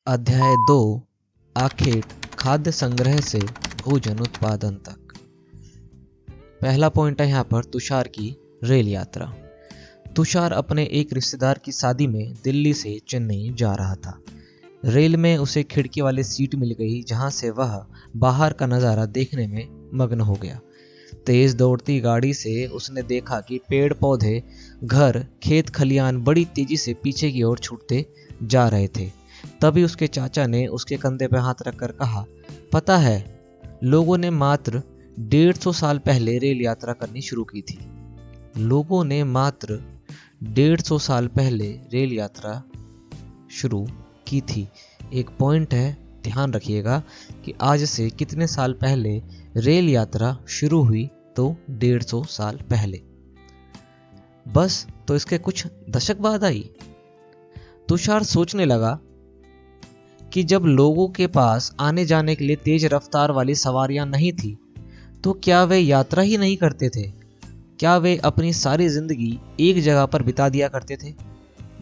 अध्याय 2 आखेट खाद्य संग्रह से भोजन उत्पादन तक। पहला पॉइंट है यहाँ पर तुषार की रेल यात्रा। तुषार अपने एक रिश्तेदार की शादी में दिल्ली से चेन्नई जा रहा था। रेल में उसे खिड़की वाली सीट मिल गई जहां से वह बाहर का नज़ारा देखने में मग्न हो गया। तेज दौड़ती गाड़ी से उसने देखा कि पेड़ पौधे, घर, खेत खलियान बड़ी तेजी से पीछे की ओर छूटते जा रहे थे। तभी उसके चाचा ने उसके कंधे पर हाथ रखकर कहा, पता है, लोगों ने मात्र 150 साल पहले रेल यात्रा करनी शुरू की थी। लोगों ने मात्र 150 साल पहले रेल यात्रा शुरू की थी। एक पॉइंट है, ध्यान रखिएगा कि आज से कितने साल पहले रेल यात्रा शुरू हुई, तो 150 साल पहले। बस तो इसके कुछ दशक बाद आई। तुषार सोचने लगा कि जब लोगों के पास आने जाने के लिए तेज रफ्तार वाली सवारियां नहीं थी, तो क्या वे यात्रा ही नहीं करते थे? क्या वे अपनी सारी जिंदगी एक जगह पर बिता दिया करते थे?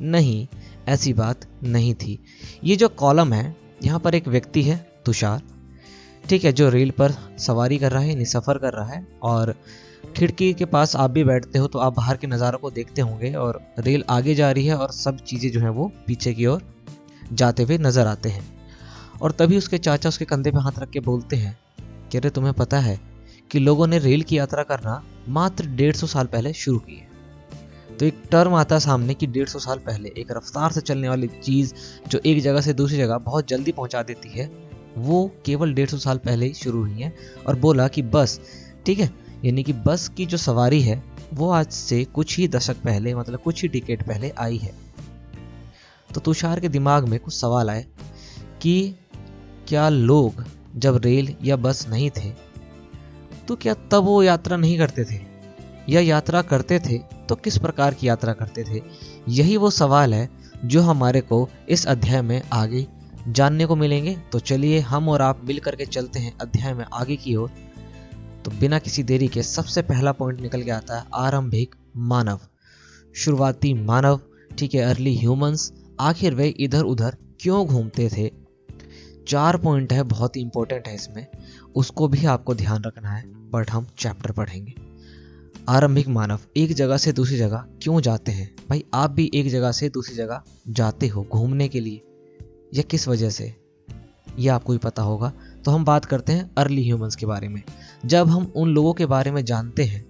नहीं, ऐसी बात नहीं थी। ये जो कॉलम है, यहाँ पर एक व्यक्ति है तुषार, ठीक है, जो रेल पर सवारी कर रहा है, यानी सफ़र कर रहा है। और खिड़की के पास आप भी बैठते हो तो आप बाहर के नज़ारों को देखते होंगे, और रेल आगे जा रही है और सब चीज़ें जो हैं वो पीछे की ओर जाते हुए नजर आते हैं। और तभी उसके चाचा उसके कंधे पे हाथ रख के बोलते हैं कि अरे, तुम्हें पता है कि लोगों ने रेल की यात्रा करना मात्र 150 साल पहले शुरू की है। तो एक टर्म आता है सामने कि 150 साल पहले एक रफ्तार से चलने वाली चीज़ जो एक जगह से दूसरी जगह बहुत जल्दी पहुंचा देती है, वो केवल 150 साल पहले ही शुरू हुई है। और बोला कि बस, ठीक है, यानी कि बस की जो सवारी है वो आज से कुछ ही दशक पहले, मतलब कुछ ही डिकेड पहले आई है। तो तुषार के दिमाग में कुछ सवाल आए कि क्या लोग जब रेल या बस नहीं थे तो क्या तब वो यात्रा नहीं करते थे, या यात्रा करते थे तो किस प्रकार की यात्रा करते थे? यही वो सवाल है जो हमारे को इस अध्याय में आगे जानने को मिलेंगे। तो चलिए हम और आप मिल करके चलते हैं अध्याय में आगे की ओर। तो बिना किसी देरी के सबसे पहला पॉइंट निकल के आता है आरंभिक मानव, शुरुआती मानव, ठीक है, अर्ली ह्यूमंस। आखिर वे इधर उधर क्यों घूमते थे? 4 पॉइंट है, बहुत ही इंपॉर्टेंट है इसमें, उसको भी आपको ध्यान रखना है, बट हम चैप्टर पढ़ेंगे। आरंभिक मानव एक जगह से दूसरी जगह क्यों जाते हैं? भाई, आप भी एक जगह से दूसरी जगह जाते हो घूमने के लिए, या किस वजह से, यह आपको ही पता होगा। तो हम बात करते हैं अर्ली ह्यूमंस के बारे में। जब हम उन लोगों के बारे में जानते हैं,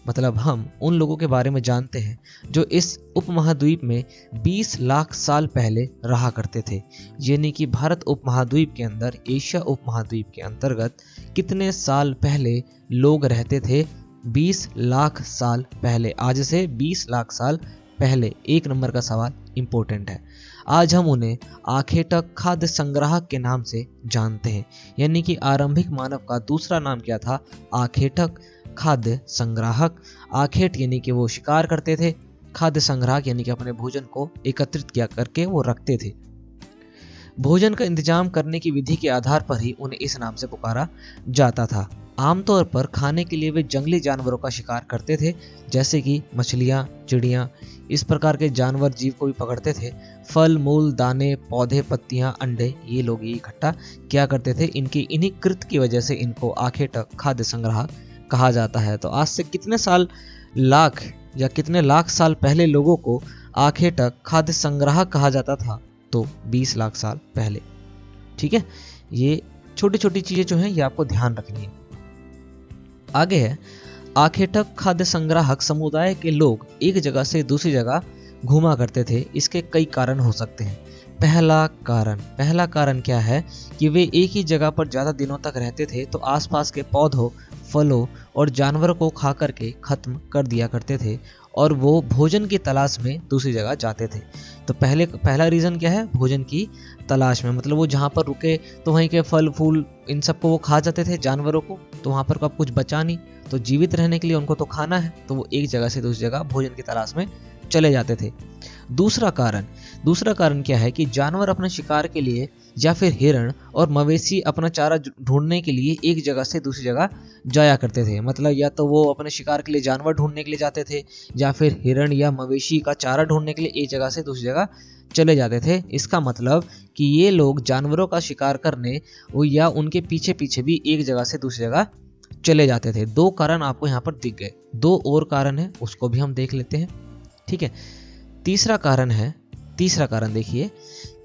मतलब हम उन लोगों के बारे में जानते हैं जो इस उपमहाद्वीप में 20 लाख साल पहले रहा करते थे, यानी कि भारत उपमहाद्वीप के अंदर, एशिया उपमहाद्वीप के अंतर्गत कितने साल पहले लोग रहते थे? 20 लाख साल पहले। आज से 20 लाख साल पहले। 1 नंबर का सवाल इंपॉर्टेंट है। आज हम उन्हें आखेटक खाद्य संग्राहक के नाम से जानते हैं, यानी कि आरंभिक मानव का दूसरा नाम क्या था? आखेटक खाद्य संग्राहक। आखेट यानी कि वो शिकार करते थे, खाद्य संग्राहक यानी कि अपने भोजन को एकत्रित किया करके वो रखते थे। भोजन का इंतजाम करने की विधि के आधार पर ही उन्हें इस नाम से पुकारा जाता था। आमतौर पर खाने के लिए वे जंगली जानवरों का शिकार करते थे, जैसे कि मछलियाँ, चिड़ियाँ, इस प्रकार के जानवर जीव को भी पकड़ते थे। फल मूल, दाने, पौधे, पत्तियाँ, अंडे, ये लोग ये इकट्ठा क्या करते थे। इन्हीं कृत की वजह से इनको आखेटक खाद्य संग्राहक कहा जाता है। तो आज से कितने साल, लाख या कितने लाख साल पहले लोगों को आखेटक खाद्य संग्राहक कहा जाता था? तो 20 लाख साल पहले। ठीक है, ये छोटी छोटी चीजें जो हैं ये आपको ध्यान रखनी है। आगे है, आखेटक खाद्य संग्राहक समुदाय के लोग एक जगह से दूसरी जगह घूमा करते थे। इसके कई कारण हो सकते हैं। पहला कारण क्या है कि वे एक ही जगह पर ज्यादा दिनों तक रहते थे, तो आसपास के पौधों, फलों और जानवरों को खा करके खत्म कर दिया करते थे, और वो भोजन की तलाश में दूसरी जगह जाते थे। तो पहला रीजन क्या है? भोजन की तलाश में, मतलब वो जहाँ पर रुके तो वहीं के फल फूल इन सबको वो खा जाते थे, जानवरों को, तो वहाँ पर अब कुछ बचा नहीं, तो जीवित रहने के लिए उनको तो खाना है, तो वो एक जगह से दूसरी जगह भोजन की तलाश में चले जाते थे। दूसरा कारण, दूसरा कारण क्या है कि जानवर अपने शिकार के लिए या फिर हिरण और मवेशी अपना चारा ढूंढने के लिए एक जगह से दूसरी जगह जाया करते थे। मतलब या तो वो अपने शिकार के लिए जानवर ढूंढने के लिए जाते थे या फिर हिरण या मवेशी का चारा ढूंढने के लिए एक जगह से दूसरी जगह चले जाते थे। इसका मतलब कि ये लोग जानवरों का शिकार करने या उनके पीछे पीछे भी एक जगह से दूसरी जगह चले जाते थे। दो कारण आपको यहाँ पर दिख गए, दो और कारण है उसको भी हम देख लेते हैं। ठीक है, तीसरा कारण देखिए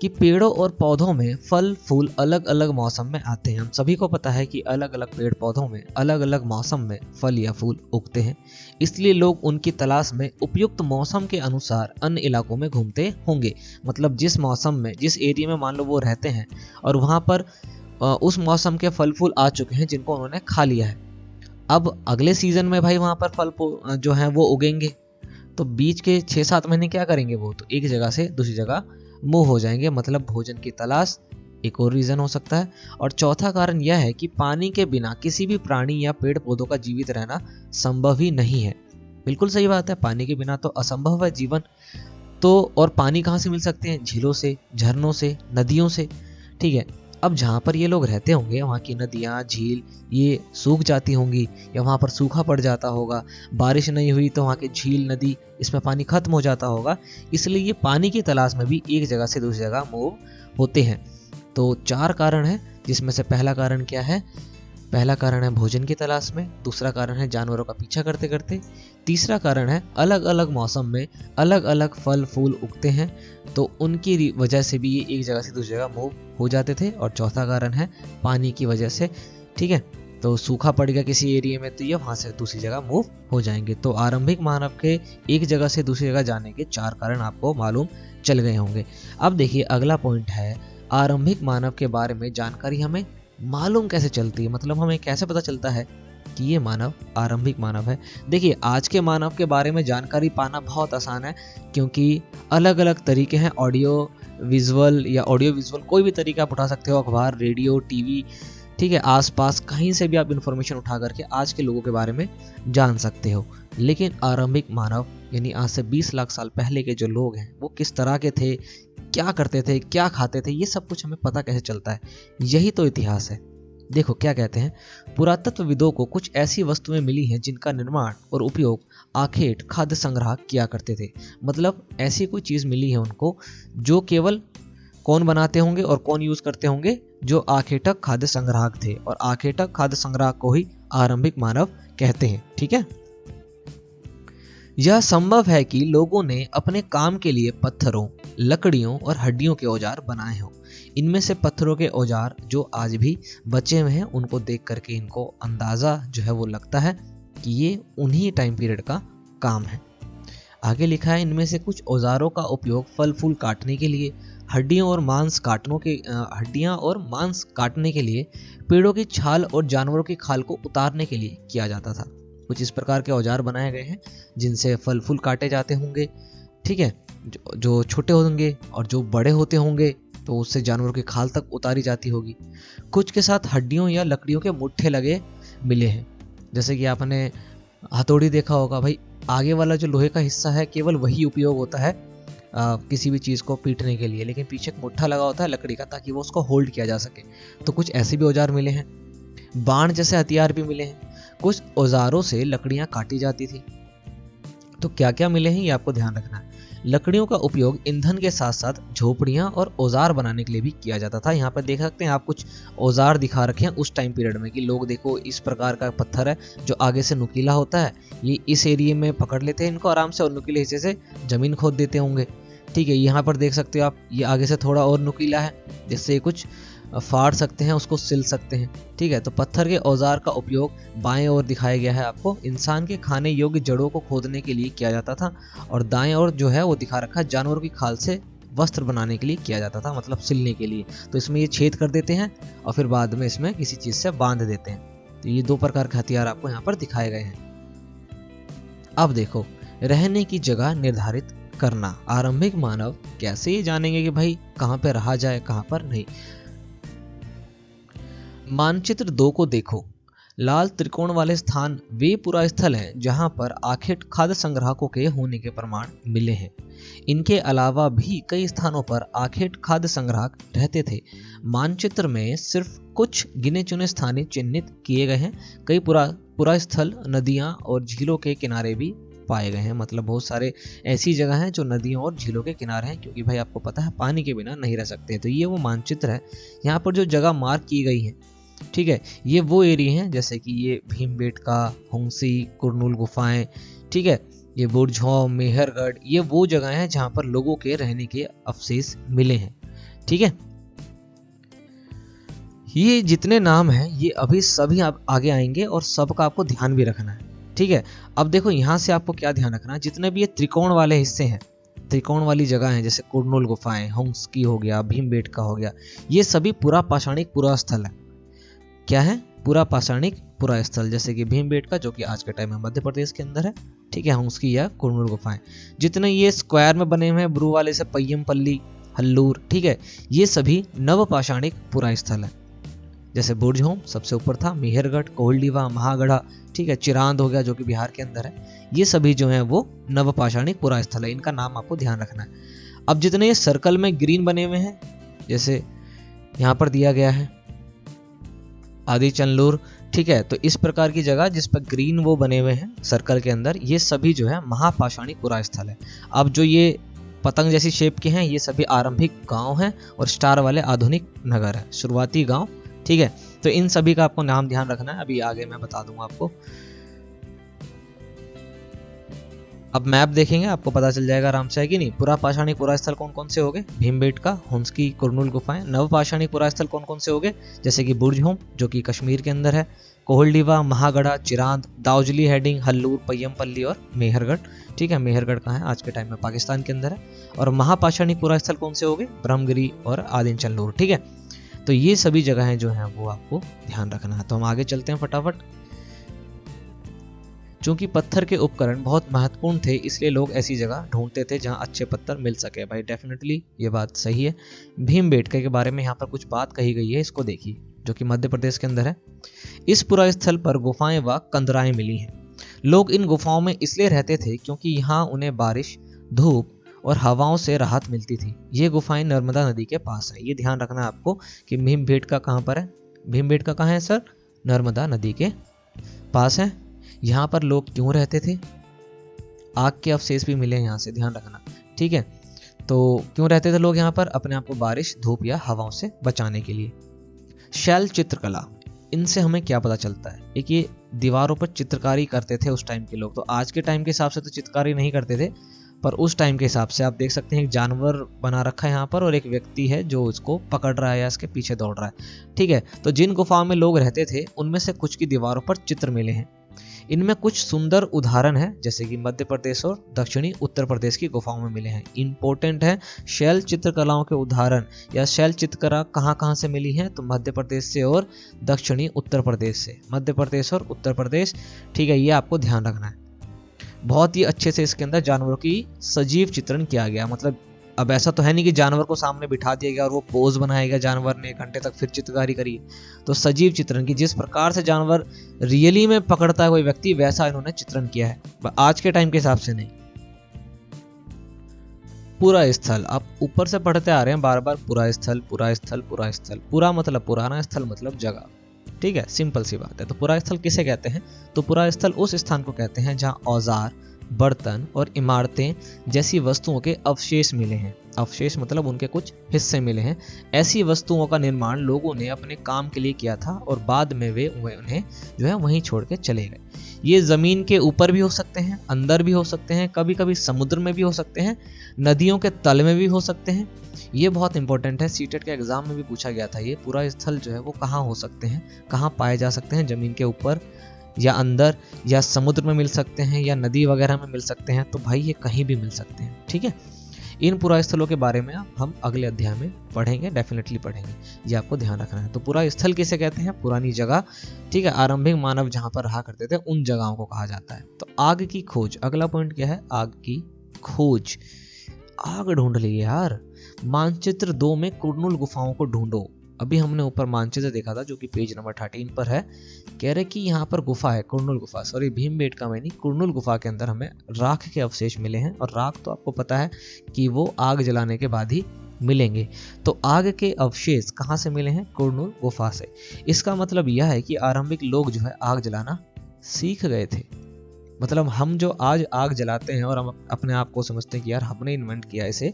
कि पेड़ों और पौधों में फल फूल अलग अलग मौसम में आते हैं। हम सभी को पता है कि अलग अलग पेड़ पौधों में अलग अलग मौसम में फल या फूल उगते हैं, इसलिए लोग उनकी तलाश में उपयुक्त मौसम के अनुसार अन्य इलाकों में घूमते होंगे। मतलब जिस मौसम में, जिस एरिया में मान लो वो रहते हैं और वहाँ पर उस मौसम के फल फूल आ चुके हैं जिनको उन्होंने खा लिया है, अब अगले सीजन में भाई वहाँ पर फल जो है वो उगेंगे, तो बीच के 6-7 महीने क्या करेंगे, वो तो एक जगह से दूसरी जगह मूव हो जाएंगे। मतलब भोजन की तलाश एक और रीजन हो सकता है। और चौथा कारण यह है कि पानी के बिना किसी भी प्राणी या पेड़ पौधों का जीवित रहना संभव ही नहीं है। बिल्कुल सही बात है, पानी के बिना तो असंभव है जीवन। तो और पानी कहाँ से मिल सकते हैं, झीलों से, झरनों से, नदियों से। ठीक है, अब जहाँ पर ये लोग रहते होंगे वहाँ की नदियाँ, झील ये सूख जाती होंगी या वहाँ पर सूखा पड़ जाता होगा, बारिश नहीं हुई तो वहाँ की झील, नदी, इसमें पानी खत्म हो जाता होगा, इसलिए ये पानी की तलाश में भी एक जगह से दूसरी जगह मूव होते हैं। तो 4 कारण हैं, जिसमें से पहला कारण क्या है, पहला कारण है भोजन की तलाश में, दूसरा कारण है जानवरों का पीछा करते करते, तीसरा कारण है अलग अलग मौसम में अलग अलग फल फूल उगते हैं तो उनकी वजह से भी ये एक जगह से दूसरी जगह मूव हो जाते थे, और चौथा कारण है पानी की वजह से। ठीक है, तो सूखा पड़ गया किसी एरिया में तो ये वहां से दूसरी जगह मूव हो जाएंगे। तो आरंभिक मानव के एक जगह से दूसरी जगह जाने के 4 कारण आपको मालूम चल गए होंगे। अब देखिए अगला पॉइंट है, आरंभिक मानव के बारे में जानकारी हमें मालूम कैसे चलती है, मतलब हमें कैसे पता चलता है कि ये मानव आरंभिक मानव है। देखिए आज के मानव के बारे में जानकारी पाना बहुत आसान है, क्योंकि अलग अलग तरीके हैं, ऑडियो विजुअल या ऑडियो विजुअल कोई भी तरीका आप उठा सकते हो, अखबार, रेडियो, टीवी, ठीक है, आसपास कहीं से भी आप इन्फॉर्मेशन उठा करके आज के लोगों के बारे में जान सकते हो। लेकिन आरंभिक मानव यानी आज से 20 लाख साल पहले के जो लोग हैं वो किस तरह के थे, क्या करते थे, क्या खाते थे, ये सब कुछ हमें पता कैसे चलता है, यही तो इतिहास है। देखो क्या कहते हैं, पुरातत्वविदों को कुछ ऐसी वस्तुएं मिली हैं जिनका निर्माण और उपयोग आखेट खाद्य संग्रह किया करते थे। मतलब ऐसी कोई चीज मिली है उनको जो केवल कौन बनाते होंगे और कौन यूज करते होंगे, जो आखेटक खाद्य संग्राहक थे, और आखेटक खाद्य संग्राहक को ही आरंभिक मानव कहते हैं। ठीक है, यह संभव है कि लोगों ने अपने काम के लिए पत्थरों, लकड़ियों और हड्डियों के औजार बनाए हों। इनमें से पत्थरों के औजार जो आज भी बचे हुए हैं उनको देख करके इनको अंदाजा जो है वो लगता है कि ये उन्हीं टाइम पीरियड का काम है। आगे लिखा है, इनमें से कुछ औजारों का उपयोग फल फूल काटने के लिए, हड्डियां और मांस काटने के लिए, पेड़ों की छाल और जानवरों की खाल को उतारने के लिए किया जाता था। कुछ इस प्रकार के औजार बनाए गए हैं जिनसे फल फूल काटे जाते होंगे। ठीक है, जो छोटे होंगे और जो बड़े होते होंगे तो उससे जानवरों की खाल तक उतारी जाती होगी। कुछ के साथ हड्डियों या लकड़ियों के मुट्ठे लगे मिले हैं, जैसे कि आपने हथौड़ी देखा होगा भाई, आगे वाला जो लोहे का हिस्सा है केवल वही उपयोग होता है किसी भी चीज़ को पीटने के लिए, लेकिन पीछे एक मुट्ठा लगा होता है लकड़ी का ताकि वो उसको होल्ड किया जा सके। तो कुछ ऐसे भी औजार मिले हैं। बाण जैसे हथियार भी मिले हैं। कुछ औजारों से लकड़ियां काटी जाती थी। तो क्या क्या मिले हैं ये आपको ध्यान रखना है। लकड़ियों का उपयोग ईंधन के साथ साथ झोपड़ियां और औजार बनाने के लिए भी किया जाता था। यहाँ पर देख सकते हैं आप कुछ औजार दिखा रखे हैं उस टाइम पीरियड में कि लोग देखो इस प्रकार का पत्थर है जो आगे से नुकीला होता है, ये इस एरिया में पकड़ लेते हैं इनको आराम से और नुकीले हिस्से से जमीन खोद देते होंगे। ठीक है, यहाँ पर देख सकते हो आप, ये आगे से थोड़ा और नुकीला है जिससे कुछ फाड़ सकते हैं, उसको सिल सकते हैं। ठीक है, तो पत्थर के औजार का उपयोग बाएं ओर दिखाया गया है आपको, इंसान के खाने योग्य जड़ों को खोदने के लिए किया जाता था, और दाएं ओर जो है वो दिखा रखा है जानवरों की खाल से वस्त्र बनाने के लिए किया जाता था, मतलब सिलने के लिए। तो इसमें ये छेद कर देते हैं और फिर बाद में इसमें किसी चीज से बांध देते हैं। तो ये 2 प्रकार के हथियार आपको यहाँ पर दिखाए गए हैं। अब देखो, रहने की जगह निर्धारित करना। आरंभिक मानव कैसे ये जानेंगे कि भाई कहाँ पे रहा जाए कहाँ पर नहीं। मानचित्र 2 को देखो। लाल त्रिकोण वाले स्थान वे पुरा स्थल हैं जहां पर आखेट खाद्य संग्राहकों के होने के प्रमाण मिले हैं। इनके अलावा भी कई स्थानों पर आखेट खाद्य संग्राहक रहते थे। मानचित्र में सिर्फ कुछ गिने चुने स्थान चिन्हित किए गए हैं। कई पुरा स्थल नदियां और झीलों के किनारे भी पाए गए हैं। मतलब बहुत सारे ऐसी जगह हैं जो नदियों और झीलों के किनारे हैं, क्योंकि भाई आपको पता है पानी के बिना नहीं रह सकते। तो ये वो मानचित्र है। यहाँ पर जो जगह मार्क की गई है, ठीक है, ये वो एरिया हैं जैसे कि ये भीमबेटका, हुंगसी, कुरनूल गुफाएं, ठीक है, ये बुरझौम, मेहरगढ़, ये वो जगह हैं जहां पर लोगों के रहने के अवशेष मिले हैं। ठीक है, ये जितने नाम हैं ये अभी सभी आप आगे आएंगे और सबका आपको ध्यान भी रखना है। ठीक है, अब देखो यहाँ से आपको क्या ध्यान रखना है, जितने भी ये त्रिकोण वाले हिस्से हैं, त्रिकोण वाली जगह हैं जैसे कुरनूल गुफाएं, हुंगसी हो गया, भीमबेटका हो गया, ये सभी पुरा पाषाणिक पुरा स्थल है। क्या है? पुरा पाषाणिक पुरा स्थल, जैसे कि भीमबेटका जो कि आज के टाइम में मध्य प्रदेश के अंदर है, ठीक है, हुंगसी या कुरनूल गुफाएं। जितने ये स्क्वायर में बने हुए हैं ब्रू वाले से पय्यमपल्ली, हल्लूर, ठीक है, ये सभी नव पाषाणिक पुरा स्थल है। जैसे बुरझौम सबसे ऊपर था, मेहरगढ़, कोहलडीवा, महागढ़ा, ठीक है, चिरांद हो गया जो कि बिहार के अंदर है, ये सभी जो है वो नव पाषाणिक पुरा स्थल है। इनका नाम आपको ध्यान रखना है। अब जितने ये सर्कल में ग्रीन बने हुए हैं, जैसे यहाँ पर दिया गया है आदि चंदलूर, ठीक है, तो इस प्रकार की जगह जिस पर ग्रीन वो बने हुए हैं सर्कल के अंदर, ये सभी जो है महापाषाणिक पुरा स्थल है। अब जो ये पतंग जैसी शेप के हैं ये सभी आरंभिक गांव हैं और स्टार वाले आधुनिक नगर है, शुरुआती गांव। ठीक है, तो इन सभी का आपको नाम ध्यान रखना है, अभी आगे मैं बता दूंगा आपको। अब मैप देखेंगे आपको पता चल जाएगा आराम से, है कि नहीं। पुरा पाषाणिक पुरा स्थल कौन कौन से हो गए? भीमबेटका, हुंगसी, कुरनूल गुफाएं। नव पाषाणिक पुरा स्थल कौन कौन से हो गए? जैसे कि बुरझौम जो कि कश्मीर के अंदर है, कोहलडीवा, महागढ़ा, चिरांद, दाउजली हेडिंग, हल्लूर, पय्यमपल्ली और मेहरगढ़। ठीक है, मेहरगढ़ कहाँ है? आज के टाइम में पाकिस्तान के अंदर है। और महापाषाणिक पुरा स्थल कौन से हो गए? ब्रह्मगिरी और आदिन चंदलूर। ठीक है, तो ये सभी जगहें जो हैं वो आपको ध्यान रखना है। तो हम आगे चलते हैं फटाफट। चूंकि पत्थर के उपकरण बहुत महत्वपूर्ण थे, इसलिए लोग ऐसी जगह ढूंढते थे जहां अच्छे पत्थर मिल सके। भाई डेफिनेटली ये बात सही है। भीमबेटका के बारे में यहाँ पर कुछ बात कही गई है, इसको देखिए, जो कि मध्य प्रदेश के अंदर है। इस पुरा स्थल पर गुफाएं व कंदराएं मिली हैं। लोग इन गुफाओं में इसलिए रहते थे क्योंकि यहाँ उन्हें बारिश, धूप और हवाओं से राहत मिलती थी। ये गुफाएं नर्मदा नदी के पास है। ये ध्यान रखना है आपको कि भीमबेटका कहाँ पर है। भीमबेटका कहाँ है सर? नर्मदा नदी के पास है। यहाँ पर लोग क्यों रहते थे? आग के अवशेष भी मिले यहाँ से, ध्यान रखना। ठीक है, तो क्यों रहते थे लोग यहाँ पर? अपने आप को बारिश, धूप या हवाओं से बचाने के लिए। शैल चित्रकला, इनसे हमें क्या पता चलता है? एक ये दीवारों पर चित्रकारी करते थे उस टाइम के लोग। तो आज के टाइम के हिसाब से तो चित्रकारी नहीं करते थे, पर उस टाइम के हिसाब से आप देख सकते हैं एक जानवर बना रखा है यहाँ पर और एक व्यक्ति है जो उसको पकड़ रहा है या इसके पीछे दौड़ रहा है। ठीक है, तो जिन गुफाओं में लोग रहते थे उनमें से कुछ की दीवारों पर चित्र मिले हैं। इनमें कुछ सुंदर उदाहरण हैं, जैसे कि मध्य प्रदेश और दक्षिणी उत्तर प्रदेश की गुफाओं में मिले हैं। इंपॉर्टेंट है, शैल चित्रकलाओं के उदाहरण या शैल चित्रकला कहाँ से मिली है? तो मध्य प्रदेश से और दक्षिणी उत्तर प्रदेश से। मध्य प्रदेश और उत्तर प्रदेश, ठीक है, ये आपको ध्यान रखना है। बहुत ही अच्छे से इसके अंदर जानवरों की सजीव चित्रण किया गया। मतलब अब ऐसा तो है नहीं कि जानवर को सामने बिठा दिया गया और वो पोज बनाया गया जानवर ने 1 घंटे तक फिर चित्रकारी करी। तो सजीव चित्रण की, जिस प्रकार से जानवर रियली में पकड़ता है कोई व्यक्ति, वैसा इन्होंने चित्रण किया है, आज के टाइम के हिसाब से नहीं। पुरा स्थल, आप ऊपर से पढ़ते आ रहे हैं बार बार, पुरा स्थल, पुरा स्थल, पुरा स्थल। पुरा मतलब पुराना, स्थल मतलब जगह। ठीक है, सिंपल सी बात है। तो पुरा स्थल किसे कहते हैं? तो पुरा स्थल उस स्थान को कहते हैं जहां औजार, बर्तन और इमारतें जैसी वस्तुओं के अवशेष मिले हैं। अवशेष मतलब उनके कुछ हिस्से मिले हैं। ऐसी वस्तुओं का निर्माण लोगों ने अपने काम के लिए किया था और बाद में वे उन्हें जो है वहीं छोड़ के चले गए। ये जमीन के ऊपर भी हो सकते हैं, अंदर भी हो सकते हैं, कभी कभी समुद्र में भी हो सकते हैं, नदियों के तल में भी हो सकते हैं। ये बहुत इंपॉर्टेंट है, सीटेट के एग्जाम में भी पूछा गया था। ये पुरा स्थल जो है वो कहाँ हो सकते हैं, कहाँ पाए जा सकते हैं? जमीन के ऊपर या अंदर या समुद्र में मिल सकते हैं या नदी वगैरह में मिल सकते हैं। तो भाई ये कहीं भी मिल सकते हैं। ठीक है, इन पुरा स्थलों के बारे में हम अगले अध्याय में पढ़ेंगे, डेफिनेटली पढ़ेंगे, ये आपको ध्यान रखना है। तो पुरा स्थल किसे कहते हैं? पुरानी जगह। ठीक है, आरंभिक मानव जहां पर रहा करते थे उन जगहों को कहा जाता है। तो आग की खोज, अगला पॉइंट क्या है? आग की खोज। आग ढूंढ ली यार। मानचित्र 2 में कुरनूल गुफाओं को ढूंढो। अभी हमने ऊपर मानचित्र देखा था जो कि पेज नंबर 13 पर है। कह रहे कि यहाँ पर गुफा है, कुरनूल गुफा, सॉरी भीमबेटका में नहीं, कुरनूल गुफा के अंदर हमें राख के अवशेष मिले हैं। और राख तो आपको पता है कि वो आग जलाने के बाद ही मिलेंगे। तो आग के अवशेष कहाँ से मिले हैं? कुरनूल गुफा से। इसका मतलब यह है कि आरंभिक लोग जो है आग जलाना सीख गए थे। मतलब हम जो आज आग जलाते हैं और हम अपने आप को समझते हैं कि यार हमने इन्वेंट किया इसे,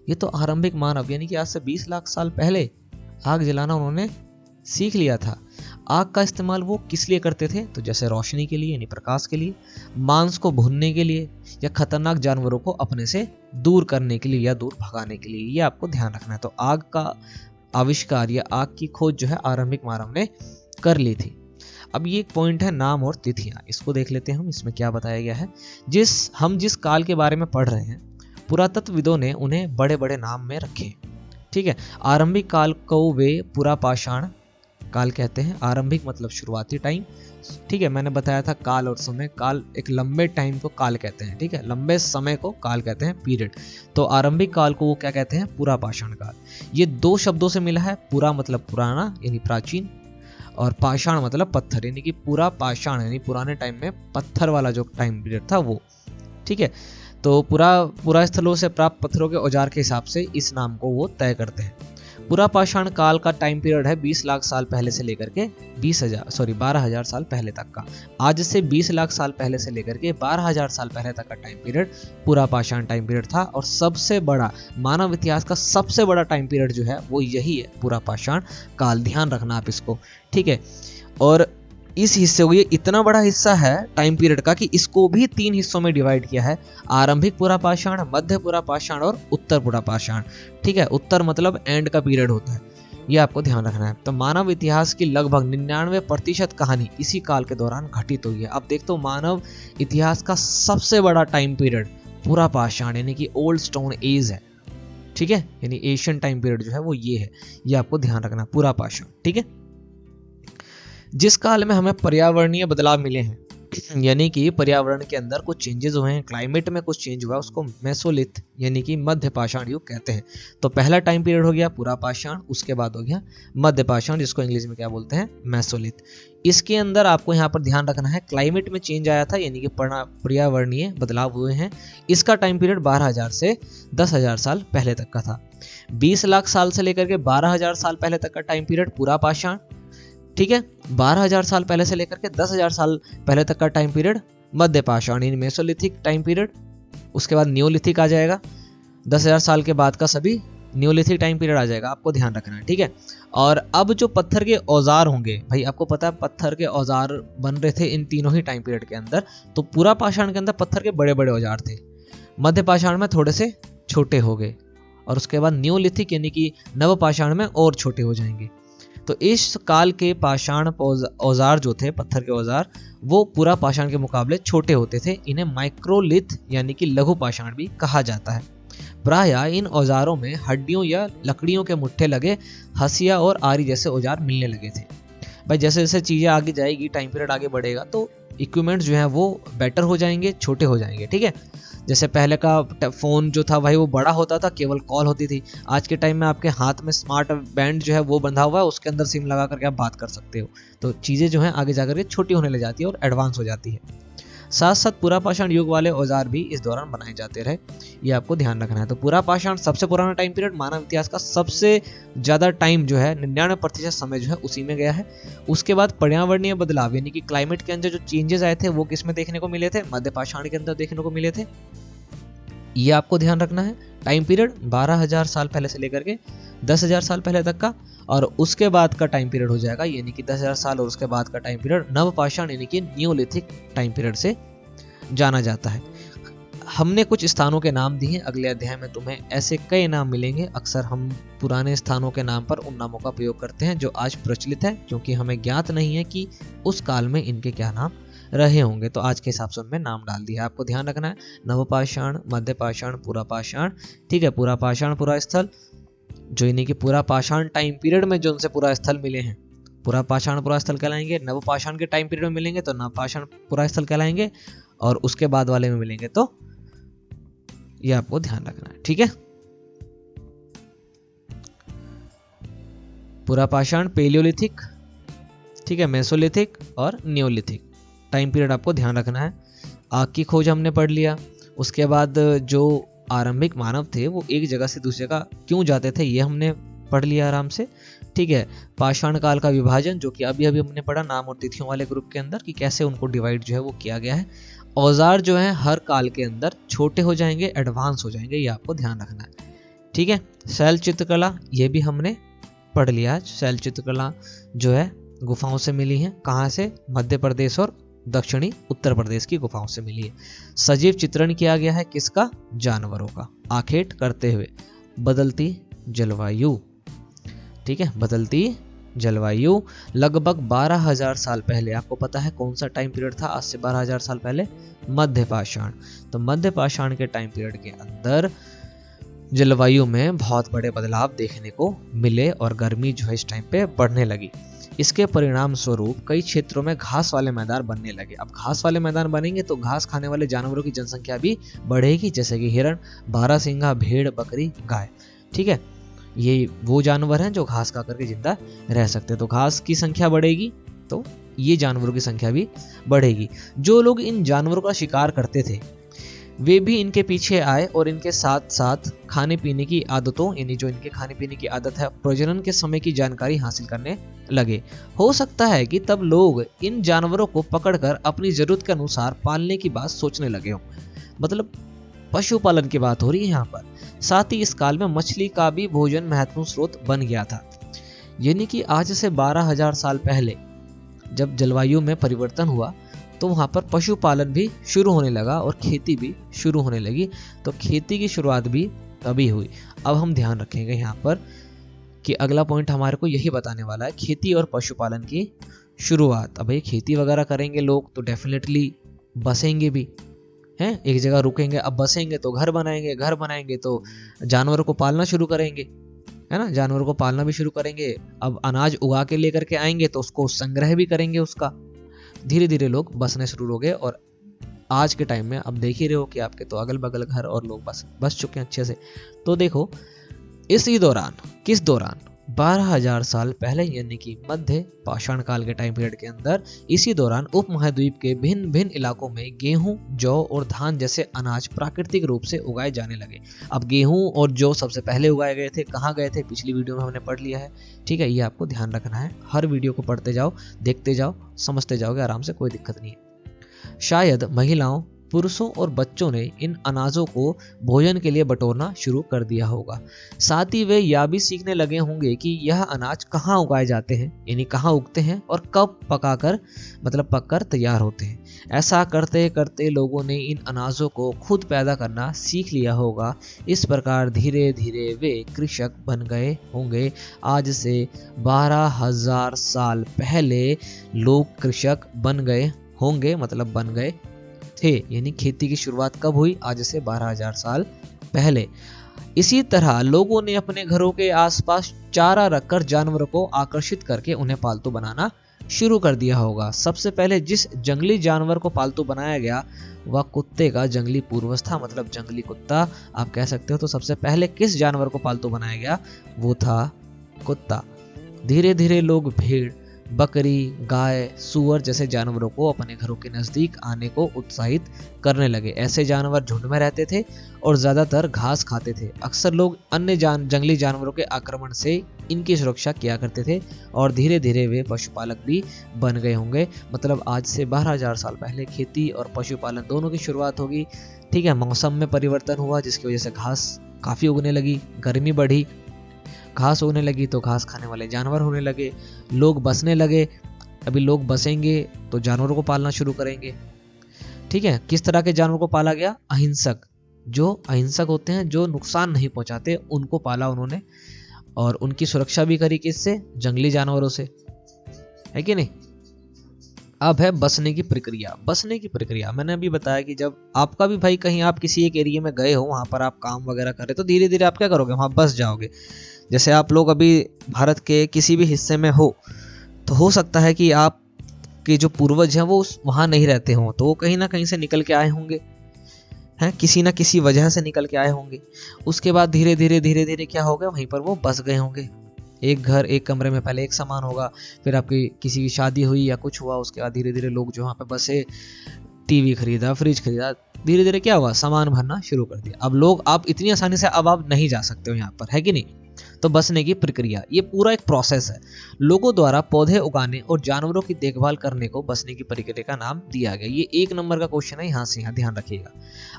ये तो आरंभिक मानव यानी कि आज से 20 लाख साल पहले आग जलाना उन्होंने सीख लिया था। आग का इस्तेमाल वो किस लिए करते थे? तो जैसे रोशनी के लिए यानी प्रकाश के लिए, मांस को भूनने के लिए, या खतरनाक जानवरों को अपने से दूर करने के लिए या दूर भगाने के लिए। ये आपको ध्यान रखना है। तो आग का आविष्कार या आग की खोज जो है आरंभिक मानव ने कर ली थी। अब ये एक पॉइंट है नाम और तिथियां, इसको देख लेते हैं हम। इसमें क्या बताया गया है? जिस काल के बारे में पढ़ रहे हैं, पुरातत्वविदों ने उन्हें बड़े बड़े नाम में रखे। ठीक है, आरंभिक काल को वे पुरापाषाण काल कहते हैं। आरंभिक मतलब शुरुआती टाइम। ठीक है, मैंने बताया था काल और समय। काल एक लंबे टाइम को काल कहते हैं। ठीक है, लंबे समय को काल कहते हैं, पीरियड। तो आरंभिक काल को वो क्या कहते हैं? पुरापाषाण काल। ये दो शब्दों से मिला है। पुरा मतलब पुराना यानी प्राचीन, और पाषाण मतलब पत्थर, यानी कि पूरा पाषाण यानी पुराने टाइम में पत्थर वाला जो टाइम पीरियड था वो। ठीक है, तो पुरा स्थलों से प्राप्त पत्थरों के औजार के हिसाब से इस नाम को वो तय करते हैं। पुरा पाषाण काल का टाइम पीरियड है 20 लाख साल पहले से लेकर के 12,000 साल पहले तक का। आज से 20 लाख साल पहले से लेकर के 12,000 साल पहले तक का टाइम पीरियड पुरा पाषाण टाइम पीरियड था। और सबसे बड़ा मानव इतिहास का सबसे बड़ा टाइम पीरियड जो है वो यही है, पुरा पाषाण काल। ध्यान रखना आप इसको। ठीक है, और इस हिस्से को, ये इतना बड़ा हिस्सा है टाइम पीरियड का कि इसको भी 3 हिस्सों में डिवाइड किया है। आरंभिक पुरापाषाण, मध्य पुरापाषाण और उत्तर पुरापाषाण। ठीक है, उत्तर मतलब एंड का पीरियड होता है, ये आपको ध्यान रखना है। तो मानव इतिहास की लगभग 99% कहानी इसी काल के दौरान घटित हुई है। अब देखते हो, मानव इतिहास का सबसे बड़ा टाइम पीरियड पुरापाषाण यानी कि ओल्ड स्टोन एज है। ठीक है, यानी एशियन टाइम पीरियड जो है वो ये है, ये आपको ध्यान रखना, पुरापाषाण। ठीक है, जिस काल में हमें पर्यावरणीय बदलाव मिले हैं, यानी कि पर्यावरण के अंदर कुछ चेंजेस हुए हैं, क्लाइमेट में कुछ चेंज हुआ है, उसको मेसोलिथ यानी कि मध्य पाषाण युग कहते हैं। तो पहला टाइम पीरियड हो गया पुरापाषाण, उसके बाद हो गया मध्य पाषाण, जिसको इंग्लिश में क्या बोलते हैं? मेसोलिथ। इसके अंदर आपको यहाँ पर ध्यान रखना है, क्लाइमेट में चेंज आया था, यानी कि पर्यावरणीय बदलाव हुए हैं। इसका टाइम पीरियड 12,000 से 10,000 साल पहले तक का था। 20 लाख साल से लेकर के 12,000 साल पहले तक का टाइम पीरियड पुरापाषाण। ठीक है, 12,000 साल पहले से लेकर के 10,000 साल पहले तक का टाइम पीरियड मध्य पाषाण यानी मेसोलिथिक टाइम पीरियड। उसके बाद नियोलिथिक आ जाएगा। 10,000 साल के बाद का सभी नियोलिथिक टाइम पीरियड आ जाएगा, आपको ध्यान रखना है। ठीक है, और अब जो पत्थर के औजार होंगे, भाई आपको पता है पत्थर के औजार बन रहे थे इन तीनों ही टाइम पीरियड के अंदर। तो पूरा पाषाण के अंदर पत्थर के बड़े बड़े औजार थे, मध्य पाषाण में थोड़े से छोटे हो गए, और उसके बाद नियोलिथिक यानी कि नव पाषाण में और छोटे हो जाएंगे। तो इस काल के पाषाण औजार जो थे, पत्थर के औजार, वो पूरा पाषाण के मुकाबले छोटे होते थे। इन्हें माइक्रोलिथ यानी कि लघु पाषाण भी कहा जाता है। प्रायः इन औजारों में हड्डियों या लकड़ियों के मुट्ठे लगे हसिया और आरी जैसे औजार मिलने लगे थे। भाई जैसे जैसे चीजें आगे जाएगी, टाइम पीरियड आगे बढ़ेगा, तो इक्विपमेंट्स जो है वो बेटर हो जाएंगे, छोटे हो जाएंगे। ठीक है, जैसे पहले का फोन जो था भाई वो बड़ा होता था, केवल कॉल होती थी। आज के टाइम में आपके हाथ में स्मार्ट बैंड जो है वो बंधा हुआ है, उसके अंदर सिम लगा करके आप बात कर सकते हो। तो चीजें जो है आगे जाकर के छोटी होने लग जाती है और एडवांस हो जाती है। साथ साथ पुरापाषाण युग वाले औजार भी इस दौरान बनाए जाते रहे, ये आपको ध्यान रखना है। तो पुरापाषाण सबसे पुराना टाइम पीरियड, मानव इतिहास का सबसे ज्यादा टाइम जो है 99% समय जो है उसी में गया है। उसके बाद पर्यावरणीय बदलाव यानी कि क्लाइमेट के अंदर जो चेंजेस आए थे वो किसमें देखने को मिले थे? मध्य पाषाण के अंदर देखने को मिले थे, ये आपको ध्यान रखना है। टाइम पीरियड 12,000 साल पहले से लेकर के 10,000 साल पहले तक का, और उसके बाद का टाइम पीरियड हो जाएगा यानी कि 10,000 साल, और उसके बाद का टाइम पीरियड नवपाषाण यानी कि नियोलिथिक टाइम पीरियड से जाना जाता है। हमने कुछ स्थानों के नाम दिए, अगले अध्याय में तुम्हें ऐसे कई नाम मिलेंगे। अक्सर हम पुराने स्थानों के नाम पर उन नामों का प्रयोग करते हैं जो आज प्रचलित है, क्योंकि हमें ज्ञात नहीं है कि उस काल में इनके क्या नाम रहे होंगे। तो आज के हिसाब से उनमें नाम डाल दिया, आपको ध्यान रखना है। नवपाषाण, मध्य पाषाण, पुरापाषाण। ठीक है, पुरापाषाण पुरा स्थल जो यानी कि पुरापाषाण टाइम पीरियड में जो उनसे पुरा स्थल मिले हैं, पुरापाषाण पुरा स्थल कहलाएंगे। नवपाषाण के टाइम पीरियड में मिलेंगे तो नवपाषाण पुरा स्थल कहलाएंगे, और उसके बाद वाले में मिलेंगे तो ये आपको ध्यान रखना है। ठीक है, पुरापाषाण, पेलियोलिथिक, ठीक है, मेसोलिथिक और नियोलिथिक टाइम पीरियड आपको ध्यान रखना है। आग की खोज हमने पढ़ लिया। उसके बाद जो आरंभिक मानव थे वो एक जगह से दूसरी जगह क्यों जाते थे ये हमने पढ़ लिया आराम से, ठीक है। पाषाण काल का विभाजन जो कि अभी अभी हमने पढ़ा नाम और तिथियों वाले ग्रुप के अंदर कि कैसे उनको डिवाइड जो है वो किया गया है। औजार जो है हर काल के अंदर छोटे हो जाएंगे, एडवांस हो जाएंगे, ये आपको ध्यान रखना है, ठीक है। शैल चित्रकला ये भी हमने पढ़ लिया। शैल चित्रकला जो है गुफाओं से मिली है, कहाँ से, मध्य प्रदेश और दक्षिणी उत्तर प्रदेश की गुफाओं से मिली है। सजीव चित्रण किया गया है किसका, जानवरों का, आखेट करते हुए। बदलती जलवायु, ठीक है, बदलती जलवायु लगभग 12,000 साल पहले, आपको पता है कौन सा टाइम पीरियड था आज से 12,000 साल पहले, मध्य पाषाण। तो मध्य पाषाण के टाइम पीरियड के अंदर जलवायु में बहुत बड़े बदलाव देखने को मिले और गर्मी जो है इस टाइम पे बढ़ने लगी। इसके परिणाम स्वरूप कई क्षेत्रों में घास वाले मैदान बनने लगे। अब घास वाले मैदान बनेंगे तो घास खाने वाले जानवरों की जनसंख्या भी बढ़ेगी, जैसे कि हिरण, बारहसिंगा, भेड़, बकरी, गाय, ठीक है। ये वो जानवर हैं जो घास खा करके जिंदा रह सकते हैं। तो घास की संख्या बढ़ेगी तो ये जानवरों की संख्या भी बढ़ेगी। जो लोग इन जानवरों का शिकार करते थे वे भी इनके पीछे आए और इनके साथ साथ खाने पीने की आदतों, यानी जो इनके खाने पीने की आदत है, प्रजनन के समय की जानकारी हासिल करने लगे। हो सकता है कि तब लोग इन जानवरों को पकड़कर अपनी जरूरत के अनुसार पालने की बात सोचने लगे हों। मतलब पशुपालन की बात हो रही है यहाँ पर। साथ ही इस काल में मछली का भी भोजन महत्वपूर्ण स्रोत बन गया था। यानी कि आज से 12,000 साल पहले जब जलवायु में परिवर्तन हुआ तो वहां पर पशुपालन भी शुरू होने लगा और खेती भी शुरू होने लगी। तो खेती की शुरुआत भी तभी हुई। अब हम ध्यान रखेंगे यहाँ पर कि अगला पॉइंट हमारे को यही बताने वाला है, खेती और पशुपालन की शुरुआत। अब ये खेती वगैरह करेंगे लोग तो डेफिनेटली बसेंगे भी हैं, एक जगह रुकेंगे। अब बसेंगे तो घर बनाएंगे, घर बनाएंगे तो जानवरों को पालना शुरू करेंगे, है ना, जानवरों को पालना भी शुरू करेंगे। अब अनाज उगा के लेकर के आएंगे तो उसको संग्रह भी करेंगे उसका। धीरे धीरे लोग बसने शुरू हो गए और आज के टाइम में अब देख ही रहे हो कि आपके तो अगल बगल घर और लोग बस चुके हैं अच्छे से। तो देखो इसी दौरान, किस दौरान, 12,000 साल पहले यानी कि मध्य पाषाण काल के टाइम पीरियड के अंदर, इसी दौरान उपमहाद्वीप के भिन्न भिन्न इलाकों में गेहूं, जौ और धान जैसे अनाज प्राकृतिक रूप से उगाए जाने लगे। अब गेहूं और जौ सबसे पहले उगाए गए थे, कहाँ गए थे, पिछली वीडियो में हमने पढ़ लिया है, ठीक है। ये आपको ध्यान रखना है, हर वीडियो को पढ़ते जाओ, देखते जाओ, समझते जाओगे आराम से, कोई दिक्कत नहीं है। शायद महिलाओं, पुरुषों और बच्चों ने इन अनाजों को भोजन के लिए बटोरना शुरू कर दिया होगा। साथ ही वे यह भी सीखने लगे होंगे कि यह अनाज कहाँ उगाए जाते हैं, यानी कहाँ उगते हैं और कब पकाकर, मतलब पककर तैयार होते हैं। ऐसा करते करते लोगों ने इन अनाजों को खुद पैदा करना सीख लिया होगा। इस प्रकार धीरे धीरे वे कृषक बन गए होंगे। आज से 12,000 साल पहले लोग कृषक बन गए होंगे, मतलब बन गए थे। यानी खेती की शुरुआत कब हुई, आज से 12,000 साल पहले। इसी तरह लोगों ने अपने घरों के आसपास चारा रखकर जानवरों को आकर्षित करके उन्हें पालतू बनाना शुरू कर दिया होगा। सबसे पहले जिस जंगली जानवर को पालतू बनाया गया वह कुत्ते का जंगली पूर्वज था, मतलब जंगली कुत्ता आप कह सकते हो। तो सबसे पहले किस जानवर को पालतू बनाया गया, वो था कुत्ता। धीरे धीरे लोग भेड़, बकरी, गाय, सूअर जैसे जानवरों को अपने घरों के नजदीक आने को उत्साहित करने लगे। ऐसे जानवर झुंड में रहते थे और ज्यादातर घास खाते थे। अक्सर लोग अन्य जंगली जानवरों के आक्रमण से इनकी सुरक्षा किया करते थे और धीरे धीरे वे पशुपालक भी बन गए होंगे। मतलब आज से 12,000 साल पहले खेती और पशुपालन दोनों की शुरुआत होगी, ठीक है। मौसम में परिवर्तन हुआ जिसकी वजह से घास काफी उगने लगी, गर्मी बढ़ी, घास होने लगी तो घास खाने वाले जानवर होने लगे, लोग बसने लगे। अभी लोग बसेंगे तो जानवरों को पालना शुरू करेंगे, ठीक है। किस तरह के जानवरों को पाला गया, अहिंसक, जो अहिंसक होते हैं, जो नुकसान नहीं पहुंचाते, उनको पाला उन्होंने और उनकी सुरक्षा भी करी, किससे, जंगली जानवरों से, है कि नहीं। अब है बसने की प्रक्रिया। बसने की प्रक्रिया मैंने अभी बताया कि जब आपका भी भाई कहीं आप किसी एक एरिया में गए हो, वहां पर आप काम वगैरह कर रहे तो धीरे धीरे आप क्या करोगे, वहां बस जाओगे। जैसे आप लोग अभी भारत के किसी भी हिस्से में हो तो हो सकता है कि आप के जो पूर्वज हैं वो वहां नहीं रहते हों, तो वो कहीं ना कहीं से निकल के आए होंगे, हैं, किसी ना किसी वजह से निकल के आए होंगे। उसके बाद धीरे धीरे क्या हो गया, वहीं पर वो बस गए होंगे, एक घर एक कमरे में पहले एक सामान होगा, फिर आपकी किसी की शादी हुई या कुछ हुआ, उसके बाद धीरे धीरे लोग जो वहाँ पे बसे, टीवी खरीदा, फ्रिज खरीदा, धीरे धीरे क्या हुआ, सामान भरना शुरू कर दिया। अब लोग, आप इतनी आसानी से अब आप नहीं जा सकते हो यहाँ पर, है कि नहीं। तो बसने की प्रक्रिया, ये पूरा एक प्रोसेस है। लोगों द्वारा पौधे उगाने और जानवरों की देखभाल करने को बसने की प्रक्रिया का नाम दिया गया। ये 1 नंबर का क्वेश्चन है, यहाँ से यहाँ ध्यान रखिएगा।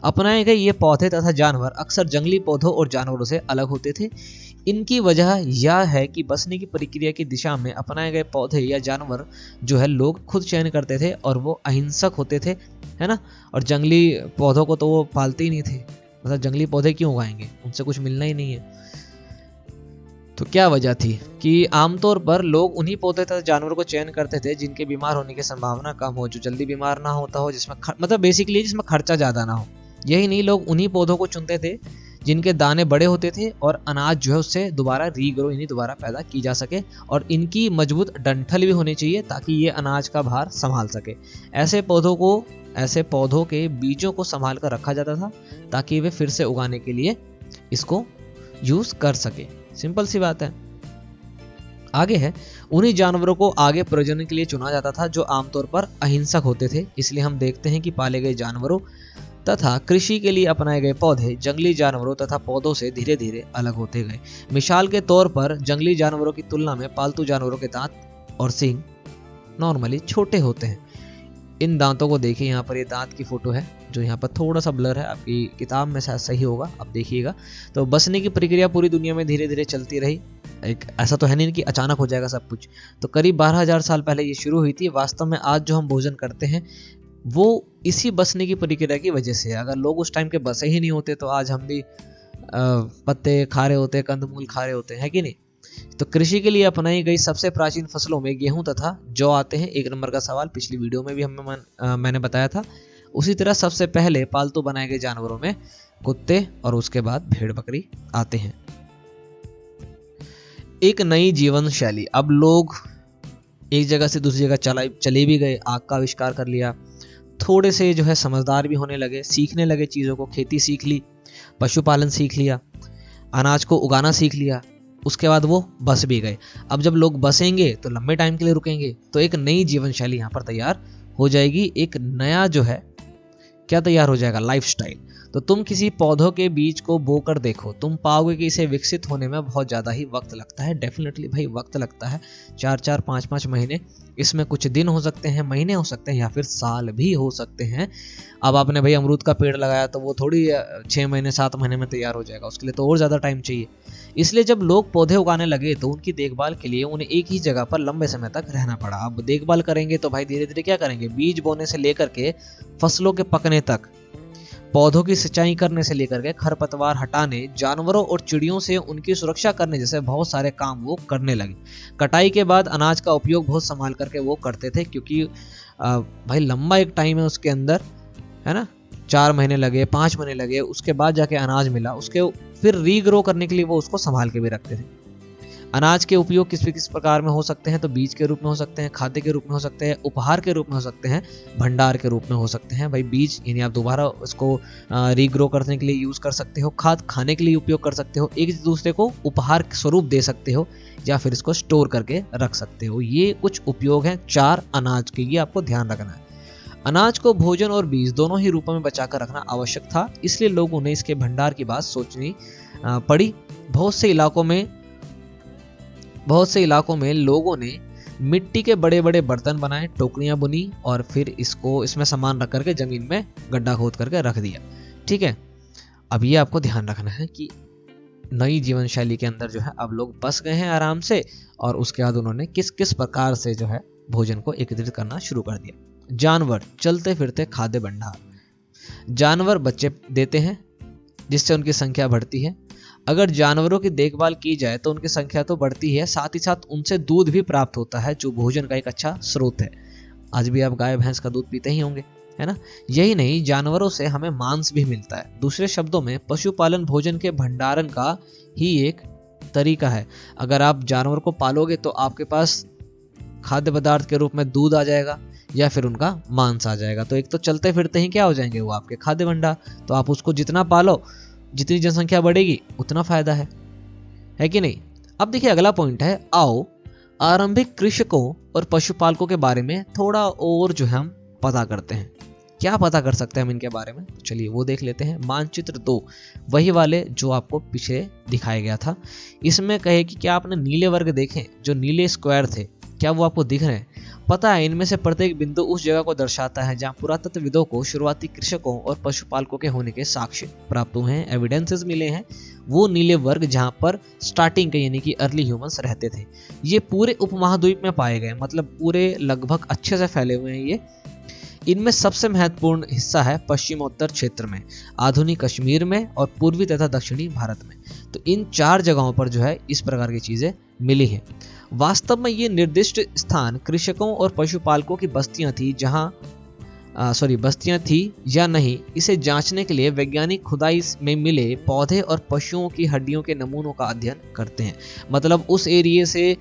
अपनाए गए ये पौधे तथा जानवर अक्सर जंगली पौधों और जानवरों से अलग होते थे। इनकी वजह यह है कि बसने की प्रक्रिया की दिशा में अपनाए गए पौधे या जानवर जो है लोग खुद चयन करते थे और वो अहिंसक होते थे, है ना। और जंगली पौधों को तो वो पालते ही नहीं थे, मतलब जंगली पौधे क्यों उगाएंगे, उनसे कुछ मिलना ही नहीं है। तो क्या वजह थी कि आमतौर पर लोग उन्हीं पौधे तथा जानवरों को चयन करते थे जिनके बीमार होने की संभावना कम हो, जो जल्दी बीमार ना होता हो, जिसमें मतलब बेसिकली जिसमें खर्चा ज़्यादा ना हो। यही नहीं, लोग उन्हीं पौधों को चुनते थे जिनके दाने बड़े होते थे और अनाज जो है उससे दोबारा रीग्रो, यानी दोबारा पैदा की जा सके, और इनकी मजबूत डंठल भी होनी चाहिए ताकि ये अनाज का भार संभाल सके। ऐसे पौधों के बीजों को संभाल कर रखा जाता था ताकि वे फिर से उगाने के लिए इसको यूज कर सके। सिंपल सी बात है। आगे है, उन्हीं जानवरों को आगे प्रजनन के लिए चुना जाता था जो आमतौर पर अहिंसक होते थे। इसलिए हम देखते हैं कि पाले गए जानवरों तथा कृषि के लिए अपनाए गए पौधे जंगली जानवरों तथा पौधों से धीरे धीरे अलग होते गए। मिसाल के तौर पर जंगली जानवरों की तुलना में पालतू जानवरों के दांत और सींग नॉर्मली छोटे होते हैं। इन दांतों को देखिए, यहाँ पर ये दांत की फोटो है जो यहाँ पर थोड़ा सा ब्लर है, आपकी किताब में शायद सही होगा, आप देखिएगा। तो बसने की प्रक्रिया पूरी दुनिया में धीरे धीरे चलती रही। एक ऐसा तो है नहीं कि अचानक हो जाएगा सब कुछ। तो करीब 12,000 साल पहले ये शुरू हुई थी। वास्तव में आज जो हम भोजन करते हैं वो इसी बसने की प्रक्रिया की वजह से है। अगर लोग उस टाइम के बसे ही नहीं होते तो आज हम भी पत्ते खा रहे होते, कंदमूल खा रहे होते हैं कि नहीं। तो कृषि के लिए अपनाई गई सबसे प्राचीन फसलों में गेहूं तथा जौ आते हैं। 1 नंबर का सवाल पिछली वीडियो में भी मैंने बताया था। उसी तरह सबसे पहले पालतू बनाए गए जानवरों में कुत्ते और उसके बाद भेड़ बकरी आते हैं। एक नई जीवन शैली, अब लोग एक जगह से दूसरी जगह चले भी गए, आग का आविष्कार कर लिया, थोड़े से जो है समझदार भी होने लगे, सीखने लगे चीज़ों को, खेती सीख ली, पशुपालन सीख लिया, अनाज को उगाना सीख लिया, उसके बाद वो बस भी गए। अब जब लोग बसेंगे तो लंबे टाइम के लिए रुकेंगे, तो एक नई जीवन शैली यहाँ पर तैयार हो जाएगी। एक नया जो है क्या तैयार हो जाएगा, लाइफस्टाइल। तो तुम किसी पौधों के बीज को बोकर देखो, तुम पाओगे कि इसे विकसित होने में बहुत ज़्यादा ही वक्त लगता है। डेफिनेटली भाई वक्त लगता है, 4-4, 5-5 महीने। इसमें कुछ दिन हो सकते हैं, महीने हो सकते हैं, या फिर साल भी हो सकते हैं। अब आपने भाई अमरूद का पेड़ लगाया तो वो थोड़ी 6 महीने 7 महीने में तैयार हो जाएगा, उसके लिए तो और ज़्यादा टाइम चाहिए। इसलिए जब लोग पौधे उगाने लगे तो उनकी देखभाल के लिए उन्हें एक ही जगह पर लंबे समय तक रहना पड़ा। अब देखभाल करेंगे तो भाई धीरे धीरे क्या करेंगे, बीज बोने से लेकर के फसलों के पकने तक, पौधों की सिंचाई करने से लेकर के खरपतवार हटाने, जानवरों और चिड़ियों से उनकी सुरक्षा करने जैसे बहुत सारे काम वो करने लगे। कटाई के बाद अनाज का उपयोग बहुत संभाल करके वो करते थे, क्योंकि भाई लंबा एक टाइम है उसके अंदर, है ना। 4 महीने लगे, 5 महीने लगे, उसके बाद जाके अनाज मिला, उसके फिर रीग्रो करने के लिए वो उसको संभाल के भी रखते थे। अनाज के उपयोग किस प्रकार में हो सकते हैं, तो बीज के रूप में हो सकते हैं, खाद्य के रूप में हो सकते हैं, उपहार के रूप में हो सकते हैं, भंडार के रूप में हो सकते हैं। भाई बीज यानी आप दोबारा उसको रीग्रो करने के लिए यूज कर सकते हो, खाद खाने के लिए उपयोग कर सकते हो, एक दूसरे को उपहार स्वरूप दे सकते हो, या फिर इसको स्टोर करके रख सकते हो। ये कुछ उपयोग हैं 4 अनाज के, ये आपको ध्यान रखना है। अनाज को भोजन और बीज दोनों ही रूपों में बचाकर रखना आवश्यक था, इसलिए लोगों ने इसके भंडार की बात सोचनी पड़ी। बहुत से इलाकों में लोगों ने मिट्टी के बड़े बड़े बर्तन बनाए, टोकरियां बुनी और फिर इसमें सामान रख करके जमीन में गड्ढा खोद करके रख दिया। ठीक है, अब ये आपको ध्यान रखना है कि नई जीवन शैली के अंदर जो है अब लोग बस गए हैं आराम से, और उसके बाद उन्होंने किस किस प्रकार से जो है भोजन को एकत्रित करना शुरू कर दिया। जानवर, चलते फिरते खाद्य भंडार। जानवर बच्चे देते हैं जिससे उनकी संख्या बढ़ती है। अगर जानवरों की देखभाल की जाए तो उनकी संख्या तो बढ़ती है, साथ ही साथ उनसे दूध भी प्राप्त होता है, जो भोजन का एक अच्छा स्रोत है। आज भी आप गाय भैंस का दूध पीते ही होंगे, है ना। यही नहीं, जानवरों से हमें मांस भी मिलता है। दूसरे शब्दों में पशुपालन भोजन के भंडारण का ही एक तरीका है। अगर आप जानवर को पालोगे तो आपके पास खाद्य पदार्थ के रूप में दूध आ जाएगा या फिर उनका मांस आ जाएगा। तो एक तो चलते फिरते ही क्या हो जाएंगे, वो आपके खाद्य भंडार। तो आप उसको जितना पालो, जितनी जनसंख्या बढ़ेगी उतना फायदा है कि नहीं। अब देखिए अगला पॉइंट है, आओ आरंभिक कृषकों और पशुपालकों के बारे में थोड़ा और जो है हम पता करते हैं। क्या पता कर सकते हैं हम इनके बारे में, तो चलिए वो देख लेते हैं। मानचित्र 2 वही वाले जो आपको पीछे दिखाया गया था। इसमें कहे कि क्या आपने नीले वर्ग देखे, जो नीले स्क्वायर थे, क्या वो आपको दिख रहे हैं? पता है इनमें से प्रत्येक बिंदु उस जगह को दर्शाता है जहां पुरातत्वविदों को शुरुआती कृषकों और पशुपालकों के होने के साक्ष्य प्राप्त हुए हैं, एविडेंसेस मिले हैं। वो नीले वर्ग जहां पर स्टार्टिंग के यानी कि अर्ली ह्यूमंस रहते थे, ये पूरे उपमहाद्वीप में पाए गए, मतलब पूरे लगभग अच्छे से फैले हुए हैं ये। इनमें सबसे महत्वपूर्ण हिस्सा है पश्चिमोत्तर क्षेत्र में, आधुनिक कश्मीर में और पूर्वी तथा दक्षिणी भारत में। तो इन 4 जगहों पर जो है इस प्रकार की चीजें मिली हैं। वास्तव में ये निर्दिष्ट स्थान कृषकों और पशुपालकों की बस्तियां थी या नहीं, इसे जांचने के लिए वैज्ञानिक खुदाई में मिले पौधे और पशुओं की हड्डियों के नमूनों का अध्ययन करते हैं। मतलब उस एरिया से,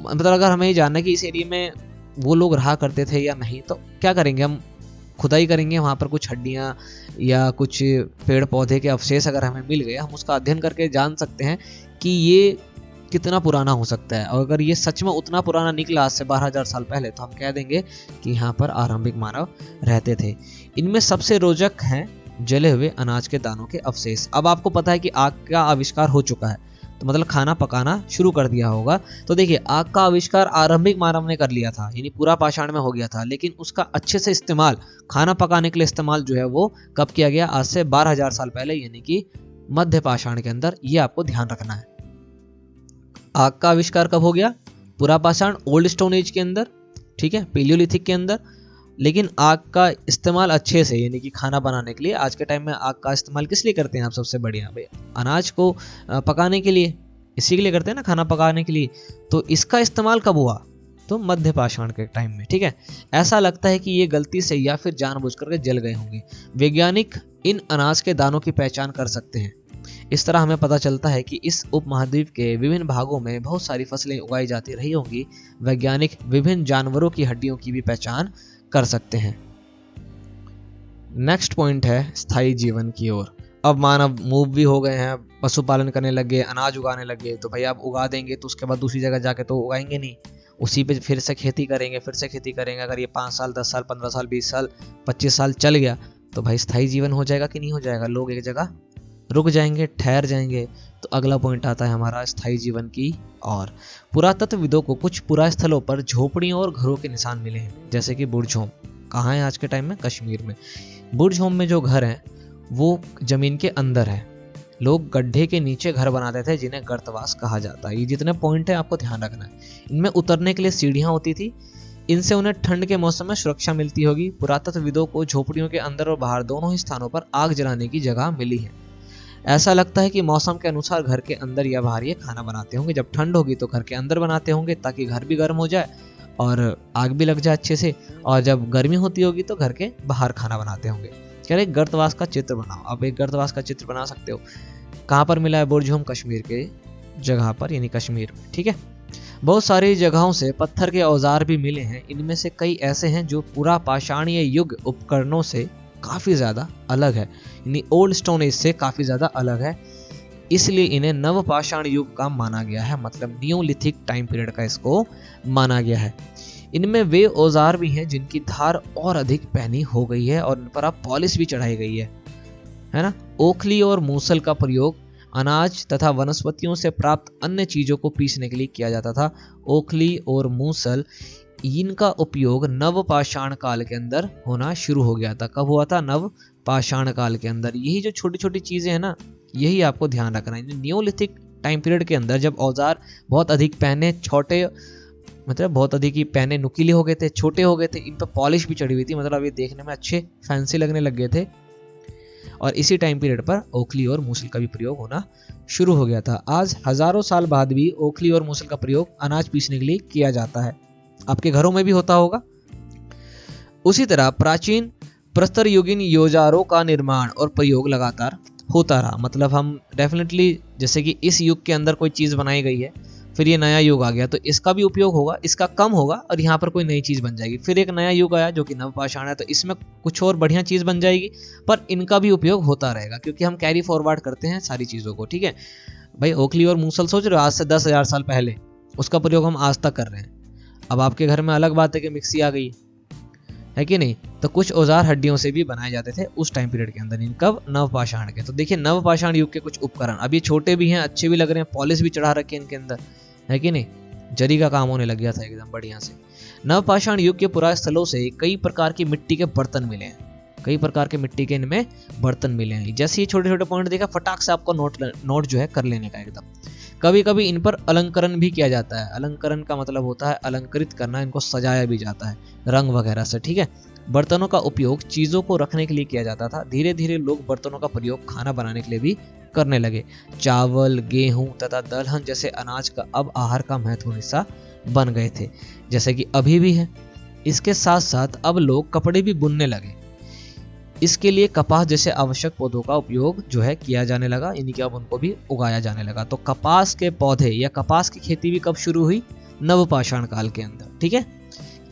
मतलब अगर हमें जानना है कि इस एरिया में वो लोग रहा करते थे या नहीं, तो क्या करेंगे, हम खुदाई करेंगे, वहाँ पर कुछ हड्डियाँ या कुछ पेड़ पौधे के अवशेष अगर हमें मिल गए, हम उसका अध्ययन करके जान सकते हैं कि ये कितना पुराना हो सकता है। और अगर ये सच में उतना पुराना निकला आज से 12,000 साल पहले, तो हम कह देंगे कि यहाँ पर आरंभिक मानव रहते थे। इनमें सबसे रोचक हैं जले हुए अनाज के दानों के अवशेष। अब आपको पता है कि आग का आविष्कार हो चुका है, तो मतलब खाना पकाना शुरू कर दिया होगा। तो देखिए आग का आविष्कार आरंभिक मानव ने कर लिया था, यानी पूरा पाषाण में हो गया था, लेकिन उसका अच्छे से इस्तेमाल, खाना पकाने के लिए इस्तेमाल जो है वो कब किया गया? आज से 12,000 साल पहले, यानी कि मध्य पाषाण के अंदर। ये आपको ध्यान रखना है। आग का आविष्कार कब हो गया? पूरा पाषाण, ओल्ड स्टोन एज के अंदर, ठीक है, पेलियोलिथिक के अंदर। लेकिन आग का इस्तेमाल अच्छे से, यानी कि खाना बनाने के लिए। आज के टाइम में आग का इस्तेमाल किस लिए करते हैं आप? सबसे बढ़िया भैया, अनाज को पकाने के लिए, इसी के लिए करते हैं ना, खाना पकाने के लिए। तो इसका इस्तेमाल कब हुआ? तो मध्य पाषाण के टाइम में, ठीक है। ऐसा लगता है कि ये गलती से या फिर जानबूझकर के जल गए होंगे। वैज्ञानिक इन अनाज के दानों की पहचान कर सकते हैं। इस तरह हमें पता चलता है कि इस उपमहाद्वीप के विभिन्न भागों में बहुत सारी फसलें उगाई जाती रही होंगी। वैज्ञानिक विभिन्न जानवरों की हड्डियों की भी पहचान कर सकते हैं। नेक्स्ट पॉइंट है स्थायी जीवन की ओर। अब मानव मूव भी हो गए हैं, पशुपालन करने लगे, अनाज उगाने लगे। तो भाई आप उगा देंगे तो उसके बाद दूसरी जगह जाके तो उगाएंगे नहीं, उसी पे फिर से खेती करेंगे, फिर से खेती करेंगे। अगर ये 5 साल 10 साल 15 साल 20 साल 25 साल चल गया, तो भाई स्थायी जीवन हो जाएगा कि नहीं हो जाएगा? लोग एक जगह रुक जाएंगे, ठहर जाएंगे। तो अगला पॉइंट आता है हमारा स्थायी जीवन की। और पुरातत्वविदों को कुछ पुरा स्थलों पर झोपड़ियों और घरों के निशान मिले हैं, जैसे कि बुर्ज होम। कहाँ है आज के टाइम में? कश्मीर में। बुर्ज होम में जो घर हैं वो जमीन के अंदर है। लोग गड्ढे के नीचे घर बनाते थे, जिन्हें गर्तवास कहा जाता है। ये जितने पॉइंट है आपको ध्यान रखना है। इनमें उतरने के लिए सीढ़ियां होती थी, इनसे उन्हें ठंड के मौसम में सुरक्षा मिलती होगी। पुरातत्वविदों को झोपड़ियों के अंदर और बाहर दोनों ही स्थानों पर आग जलाने की जगह मिली है। ऐसा लगता है कि मौसम के अनुसार घर के अंदर या बाहर ये खाना बनाते होंगे। जब ठंड होगी तो घर के अंदर बनाते होंगे, ताकि घर भी गर्म हो जाए और आग भी लग जाए अच्छे से। और जब गर्मी होती होगी तो घर के बाहर खाना बनाते होंगे। कह रहे गर्तवास का चित्र बनाओ। आप एक गर्तवास का चित्र बना सकते हो। कहाँ पर मिला है बुर्ज होम? कश्मीर के जगह पर, यानी कश्मीर में, ठीक है। बहुत सारी जगहों से पत्थर के औजार भी मिले हैं। इनमें से कई ऐसे हैं जो पूरा पाषाणीय युग उपकरणों से काफी ज्यादा अलग है, यानी ओल्ड स्टोन एज से काफी ज्यादा अलग है। इसलिए इन्हें नव पाषाण युग का माना गया है, मतलब नियोलिथिक टाइम पीरियड का इसको माना गया है। इनमें वे औजार भी हैं जिनकी धार और अधिक पैनी हो गई है और इन पर अब पॉलिश भी चढ़ाई गई है ना। ओखली और मूसल का प्रयोग अनाज तथा वनस्पतियों से प्राप्त अन्य चीजों को पीसने के लिए किया जाता था। ओखली और मूसल, इनका उपयोग नव पाषाण काल के अंदर होना शुरू हो गया था। कब हुआ था? नव पाषाण काल के अंदर। यही जो छोटी छोटी चीजें हैं ना, यही आपको ध्यान रखना है। नियोलिथिक टाइम पीरियड के अंदर जब औजार बहुत अधिक पहने, छोटे, मतलब बहुत अधिक ही पहने नुकीले हो गए थे, छोटे हो गए थे, इन पर पॉलिश भी चढ़ी हुई थी, मतलब ये देखने में अच्छे फैंसी लगने लग गए थे। और इसी टाइम पीरियड पर ओखली और मूसल का भी प्रयोग होना शुरू हो गया था। आज हजारों साल बाद भी ओखली और मूसल का प्रयोग अनाज पीसने के लिए किया जाता है। आपके घरों में भी होता होगा। उसी तरह प्राचीन प्रस्तर युगीन औजारों का निर्माण और प्रयोग लगातार होता रहा। मतलब हम डेफिनेटली, जैसे कि इस युग के अंदर कोई चीज बनाई गई है, फिर ये नया युग आ गया, तो इसका भी उपयोग होगा, इसका कम होगा और यहाँ पर कोई नई चीज बन जाएगी। फिर एक नया युग आया जो कि नवपाषाण है, तो इसमें कुछ और बढ़िया चीज बन जाएगी, पर इनका भी उपयोग होता रहेगा, क्योंकि हम कैरी फॉरवर्ड करते हैं सारी चीजों को, ठीक है। भाई ओखली और मूसल सोच रहे हो, आज से 10,000 साल पहले उसका प्रयोग हम आज तक कर रहे हैं। अब आपके घर में अलग बात है कि मिक्सी आ गई है कि नहीं, तो कुछ औजार हड्डियों से भी बनाए जाते थे उस टाइम पीरियड के अंदर, कब, नवपाषाण के। तो देखिए नवपाषाण युग के कुछ उपकरण, अब ये छोटे भी हैं, अच्छे भी लग रहे हैं, पॉलिश भी चढ़ा रखे हैं इनके अंदर, है कि नहीं, जरी का काम होने लग गया था एकदम बढ़िया से। नवपाषाण युग के पुराने स्थलों से कई प्रकार की मिट्टी के बर्तन मिले हैं, कई प्रकार के मिट्टी के इनमें बर्तन मिले हैं। जैसे ये छोटे छोटे पॉइंट देखा, फटाक से आपको नोट जो है कर लेने का एकदम। कभी कभी इन पर अलंकरण भी किया जाता है। अलंकरण का मतलब होता है अलंकृत करना, इनको सजाया भी जाता है रंग वगैरह से, ठीक है। बर्तनों का उपयोग चीजों को रखने के लिए किया जाता था। धीरे धीरे लोग बर्तनों का प्रयोग खाना बनाने के लिए भी करने लगे। चावल, गेहूं तथा दलहन जैसे अनाज का अब आहार का महत्वपूर्ण हिस्सा बन गए थे, जैसे कि अभी भी है। इसके साथ साथ अब लोग कपड़े भी बुनने लगे। इसके लिए कपास जैसे आवश्यक पौधों का उपयोग जो है किया जाने लगा, यानी कि अब उनको भी उगाया जाने लगा। तो कपास के पौधे या कपास की खेती भी कब शुरू हुई? नवपाषाण काल के अंदर, ठीक है।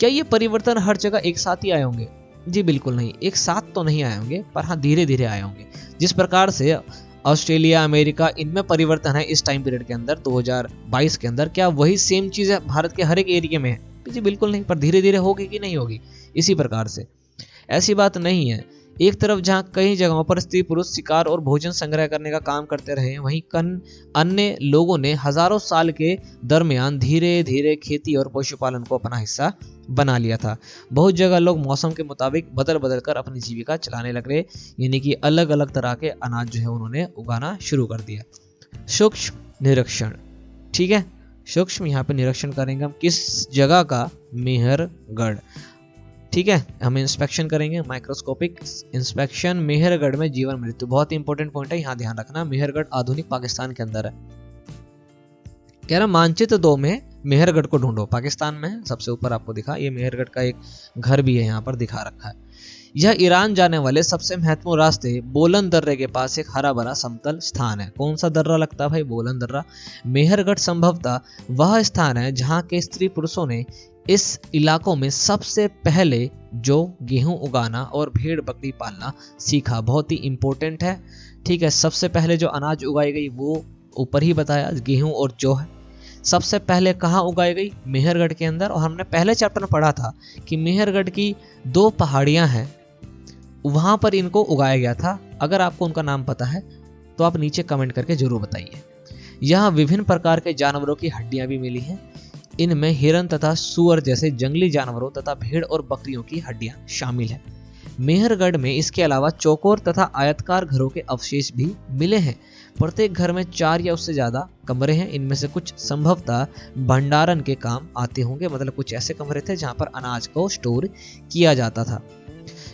क्या ये परिवर्तन हर जगह एक साथ ही आए होंगे? जी बिल्कुल नहीं, एक साथ तो नहीं आए होंगे, पर हाँ धीरे धीरे आए होंगे। जिस प्रकार से ऑस्ट्रेलिया, अमेरिका, इनमें परिवर्तन है इस टाइम पीरियड के अंदर 2022 के अंदर, क्या वही सेम चीज है भारत के हर एक एरिया में है? जी बिल्कुल नहीं, पर धीरे धीरे होगी कि नहीं होगी इसी प्रकार से। ऐसी बात नहीं है। एक तरफ जहां कई जगहों पर स्त्री पुरुष शिकार और भोजन संग्रह करने का काम करते रहे, वहीं अन्य लोगों ने हजारों साल के दरमियान धीरे धीरे खेती और पशुपालन को अपना हिस्सा बना लिया था। बहुत जगह लोग मौसम के मुताबिक बदल बदल कर अपनी जीविका चलाने लगे, यानी कि अलग अलग तरह के अनाज जो है उन्होंने उगाना शुरू कर दिया। सूक्ष्म निरीक्षण, ठीक है, सूक्ष्म यहाँ पे निरीक्षण करेंगे हम किस जगह का? मेहरगढ़, ठीक है। हम इंस्पेक्शन करेंगे, माइक्रोस्कोपिक इंस्पेक्शन। मेहरगढ़ में जीवन मृत्यु, बहुत ही इंपॉर्टेंट पॉइंट है, यहाँ ध्यान रखना। मेहरगढ़ आधुनिक पाकिस्तान के अंदर है। कह रहा मानचित्र 2 में मेहरगढ़ को ढूंढो, पाकिस्तान में सबसे ऊपर आपको दिखा, ये मेहरगढ़ का एक घर भी है यहाँ पर दिखा रखा है। यह ईरान जाने वाले सबसे महत्वपूर्ण रास्ते बोलन दर्रे के पास एक हरा भरा समतल स्थान है। कौन सा दर्रा लगता है भाई? बोलन दर्रा। मेहरगढ़ संभवतः वह स्थान है जहाँ के स्त्री पुरुषों ने इस इलाकों में सबसे पहले जो गेहूं उगाना और भेड़ बकरी पालना सीखा। बहुत ही इंपॉर्टेंट है, ठीक है। सबसे पहले जो अनाज उगाई गई वो ऊपर ही बताया, गेहूं और जौ है। सबसे पहले कहाँ उगाई गई? मेहरगढ़ के अंदर। और हमने पहले चैप्टर में पढ़ा था कि मेहरगढ़ की 2 पहाड़ियां हैं, वहां पर इनको उगाया गया था। अगर आपको उनका नाम पता है तो आप नीचे कमेंट करके जरूर बताइए। यहाँ विभिन्न प्रकार के जानवरों की हड्डियां भी मिली हैं। इनमें हिरन तथा सुअर जैसे जंगली जानवरों तथा भेड़ और बकरियों की हड्डियां शामिल हैं। मेहरगढ़ में इसके अलावा चौकोर तथा आयताकार घरों के अवशेष भी मिले हैं। प्रत्येक घर में 4 या उससे ज्यादा कमरे हैं। इनमें से कुछ संभवतः भंडारण के काम आते होंगे, मतलब कुछ ऐसे कमरे थे जहां पर अनाज को स्टोर किया जाता था।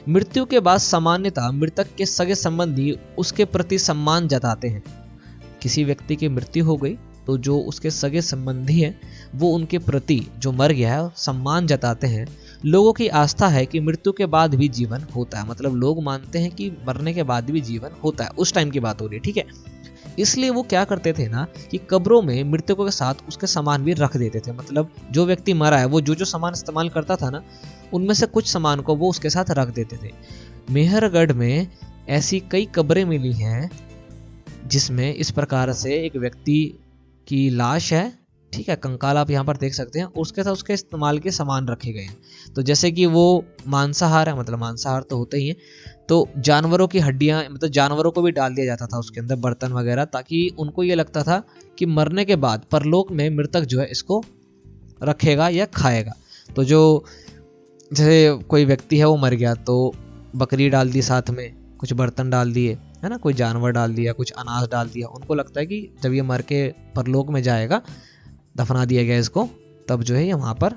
मृत्यु के बाद सामान्यतः मृतक के सगे संबंधी उसके प्रति सम्मान जताते हैं। किसी व्यक्ति की मृत्यु हो गई तो जो उसके सगे संबंधी हैं वो उनके प्रति, जो मर गया है, सम्मान जताते हैं। लोगों की आस्था है कि मृत्यु के बाद भी जीवन होता है, मतलब लोग मानते हैं कि मरने के बाद भी जीवन होता है। उस टाइम की बात हो रही है, ठीक है। इसलिए वो क्या करते थे ना कि कब्रों में मृतकों के साथ उसके सामान भी रख देते थे। मतलब जो व्यक्ति मरा है वो जो सामान इस्तेमाल करता था ना, उनमें से कुछ सामान को वो उसके साथ रख देते थे। मेहरगढ़ में ऐसी कई कब्रें मिली हैं जिसमें इस प्रकार से एक व्यक्ति की लाश है, ठीक है, कंकाल आप यहाँ पर देख सकते हैं, उसके साथ उसके इस्तेमाल के सामान रखे गए हैं। तो जैसे कि वो मांसाहार है, मतलब मांसाहार तो होते ही है, तो जानवरों की हड्डियां, मतलब जानवरों को भी डाल दिया जाता था उसके अंदर, बर्तन वगैरह, ताकि उनको ये लगता था कि मरने के बाद परलोक में मृतक जो है इसको रखेगा या खाएगा। तो जो जैसे कोई व्यक्ति है वो मर गया तो बकरी डाल दी, साथ में कुछ बर्तन डाल दिए, है ना, कोई जानवर डाल दिया, कुछ अनाज डाल दिया। उनको लगता है कि जब ये मर के परलोक में जाएगा, दफना दिया गया इसको, तब जो है ये वहां पर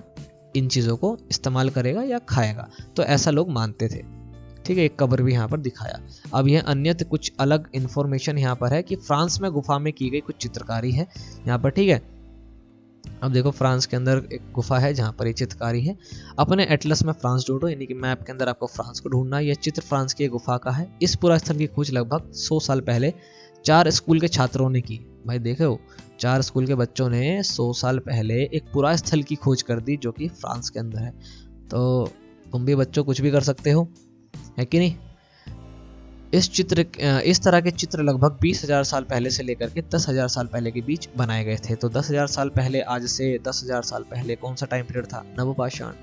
इन चीजों को इस्तेमाल करेगा या खाएगा। तो ऐसा लोग मानते थे, ठीक है। एक कब्र भी यहाँ पर दिखाया। अब यह अन्यत्र कुछ अलग इंफॉर्मेशन यहाँ पर है कि फ्रांस में गुफा में की गई कुछ चित्रकारी है यहाँ पर, ठीक है। अब देखो फ्रांस के अंदर एक गुफा है जहाँ पर ये चित्रकारी है। अपने एटलस में फ्रांस ढूंढो, यानी कि मैप के अंदर आपको फ्रांस को ढूंढना है। यह चित्र फ्रांस की गुफा का है। इस पूरा स्थल की खोज लगभग 100 साल पहले 4 स्कूल के छात्रों ने की। भाई देखो, 4 स्कूल के बच्चों ने 100 साल पहले एक पूरा स्थल की खोज कर दी जो कि फ्रांस के अंदर है। तो तुम भी बच्चों कुछ भी कर सकते हो, है कि नहीं। इस तरह के चित्र लगभग 20,000 साल पहले से लेकर के 10,000 साल पहले के बीच बनाए गए थे। तो 10,000 साल पहले, आज से 10,000 साल पहले कौन सा टाइम पीरियड था? नवपाषाण,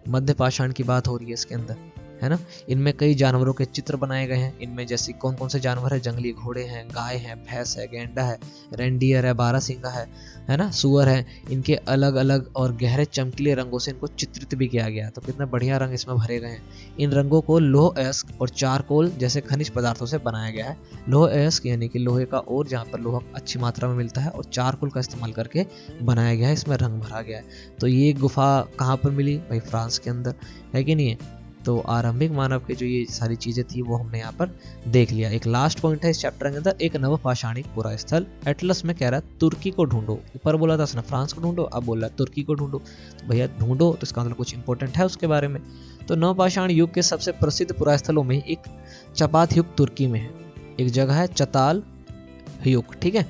मध्य पाषाण की बात हो रही है इसके अंदर, है ना। इनमें कई जानवरों के चित्र बनाए गए हैं। इनमें जैसे कौन कौन से जानवर है? जंगली घोड़े हैं, गाय है, भैंस है, गेंडा है, रेंडियर है, बारहसिंगा है ना, सुअर है। इनके अलग अलग और गहरे चमकीले रंगों से इनको चित्रित भी किया गया है। तो कितने बढ़िया रंग इसमें भरे गए हैं। इन रंगों को लौह अयस्क और चारकोल जैसे खनिज पदार्थों से बनाया गया है। लौह अयस्क यानी कि लोहे का और जहाँ पर लोहा अच्छी मात्रा में मिलता है, और चारकोल का इस्तेमाल करके बनाया गया है, इसमें रंग भरा गया है। तो ये गुफा कहाँ पर मिली भाई? फ्रांस के अंदर, है कि नहीं है। तो आरंभिक मानव के जो ये सारी चीजें थी वो हमने यहाँ पर देख लिया। एक लास्ट पॉइंट है इस चैप्टर के अंदर, एक नवपाषाणिक पुरा स्थल। एटलस में कह रहा है तुर्की को ढूंढो। ऊपर बोला था उसने फ्रांस को ढूंढो, अब बोल रहा है तुर्की को ढूंढो। तो भैया ढूंढो, तो इसका मतलब कुछ इंपॉर्टेंट है उसके बारे में। तो नवपाषाण युग के सबसे प्रसिद्ध पुरा स्थलों में एक चपात युग तुर्की में है। एक जगह है चताल युग, ठीक है।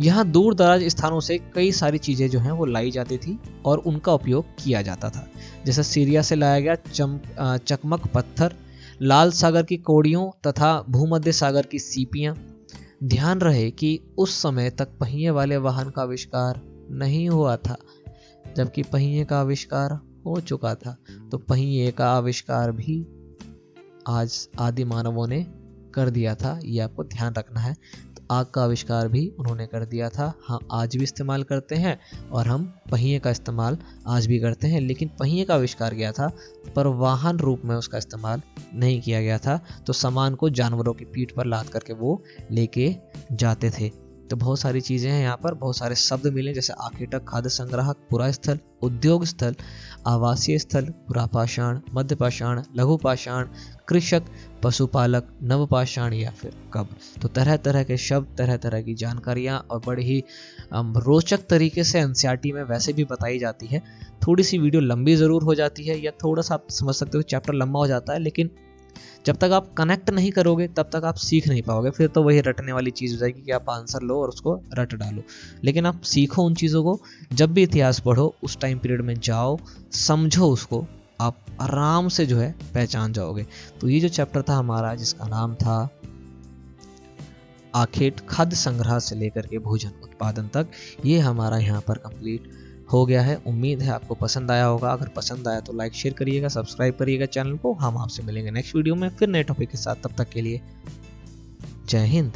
यहाँ दूर दराज स्थानों से कई सारी चीजें जो हैं वो लाई जाती थी और उनका उपयोग किया जाता था। जैसे सीरिया से लाया गया चकमक पत्थर, लाल सागर की कौड़ियों तथा भूमध्य सागर की सीपियां। ध्यान रहे कि उस समय तक पहिए वाले वाहन का आविष्कार नहीं हुआ था, जबकि पहिए का आविष्कार हो चुका था। तो पहिए का आविष्कार भी आज आदि मानवों ने कर दिया था, ये आपको ध्यान रखना है। आग का आविष्कार भी उन्होंने कर दिया था। हाँ, आज भी इस्तेमाल करते हैं और हम पहिए का इस्तेमाल आज भी करते हैं, लेकिन पहिए का आविष्कार किया था पर वाहन रूप में उसका इस्तेमाल नहीं किया गया था। तो सामान को जानवरों की पीठ पर लाद करके वो लेके जाते थे। तो बहुत सारी चीजें हैं यहाँ पर, बहुत सारे शब्द मिले, जैसे आखेटक, खाद्य संग्राहक, पुरा स्थल, उद्योग स्थल, आवासीय स्थल, पुरापाषाण, मध्यपाषाण, लघुपाषाण, कृषक, पशुपालक, नवपाषाण या फिर कब्र। तो तरह तरह के शब्द, तरह तरह की जानकारियां और बड़े ही रोचक तरीके से एनसीईआरटी में वैसे भी बताई जाती है। थोड़ी सी वीडियो लंबी जरूर हो जाती है, या थोड़ा सा आप समझ सकते हो चैप्टर लंबा हो जाता है, लेकिन जब तक आप कनेक्ट नहीं करोगे तब तक आप सीख नहीं पाओगे। फिर तो वही रटने वाली चीज़ हो जाएगी कि आप आंसर लो और उसको रट डालो। लेकिन आप सीखो उन चीज़ों को। जब भी इतिहास पढ़ो उस टाइम पीरियड में जाओ, समझो उसको, आप आराम से जो है पहचान जाओगे। तो ये जो चैप्टर था हमारा, जिसका नाम था आखेट, खाद्य संग्रह से लेकर के भोजन उत्पादन तक, ये हमारा यहाँ पर कंप्लीट हो गया है। उम्मीद है आपको पसंद आया होगा। अगर पसंद आया तो लाइक शेयर करिएगा, सब्सक्राइब करिएगा चैनल को। हम आपसे मिलेंगे नेक्स्ट वीडियो में फिर नए टॉपिक के साथ। तब तक के लिए जय हिंद।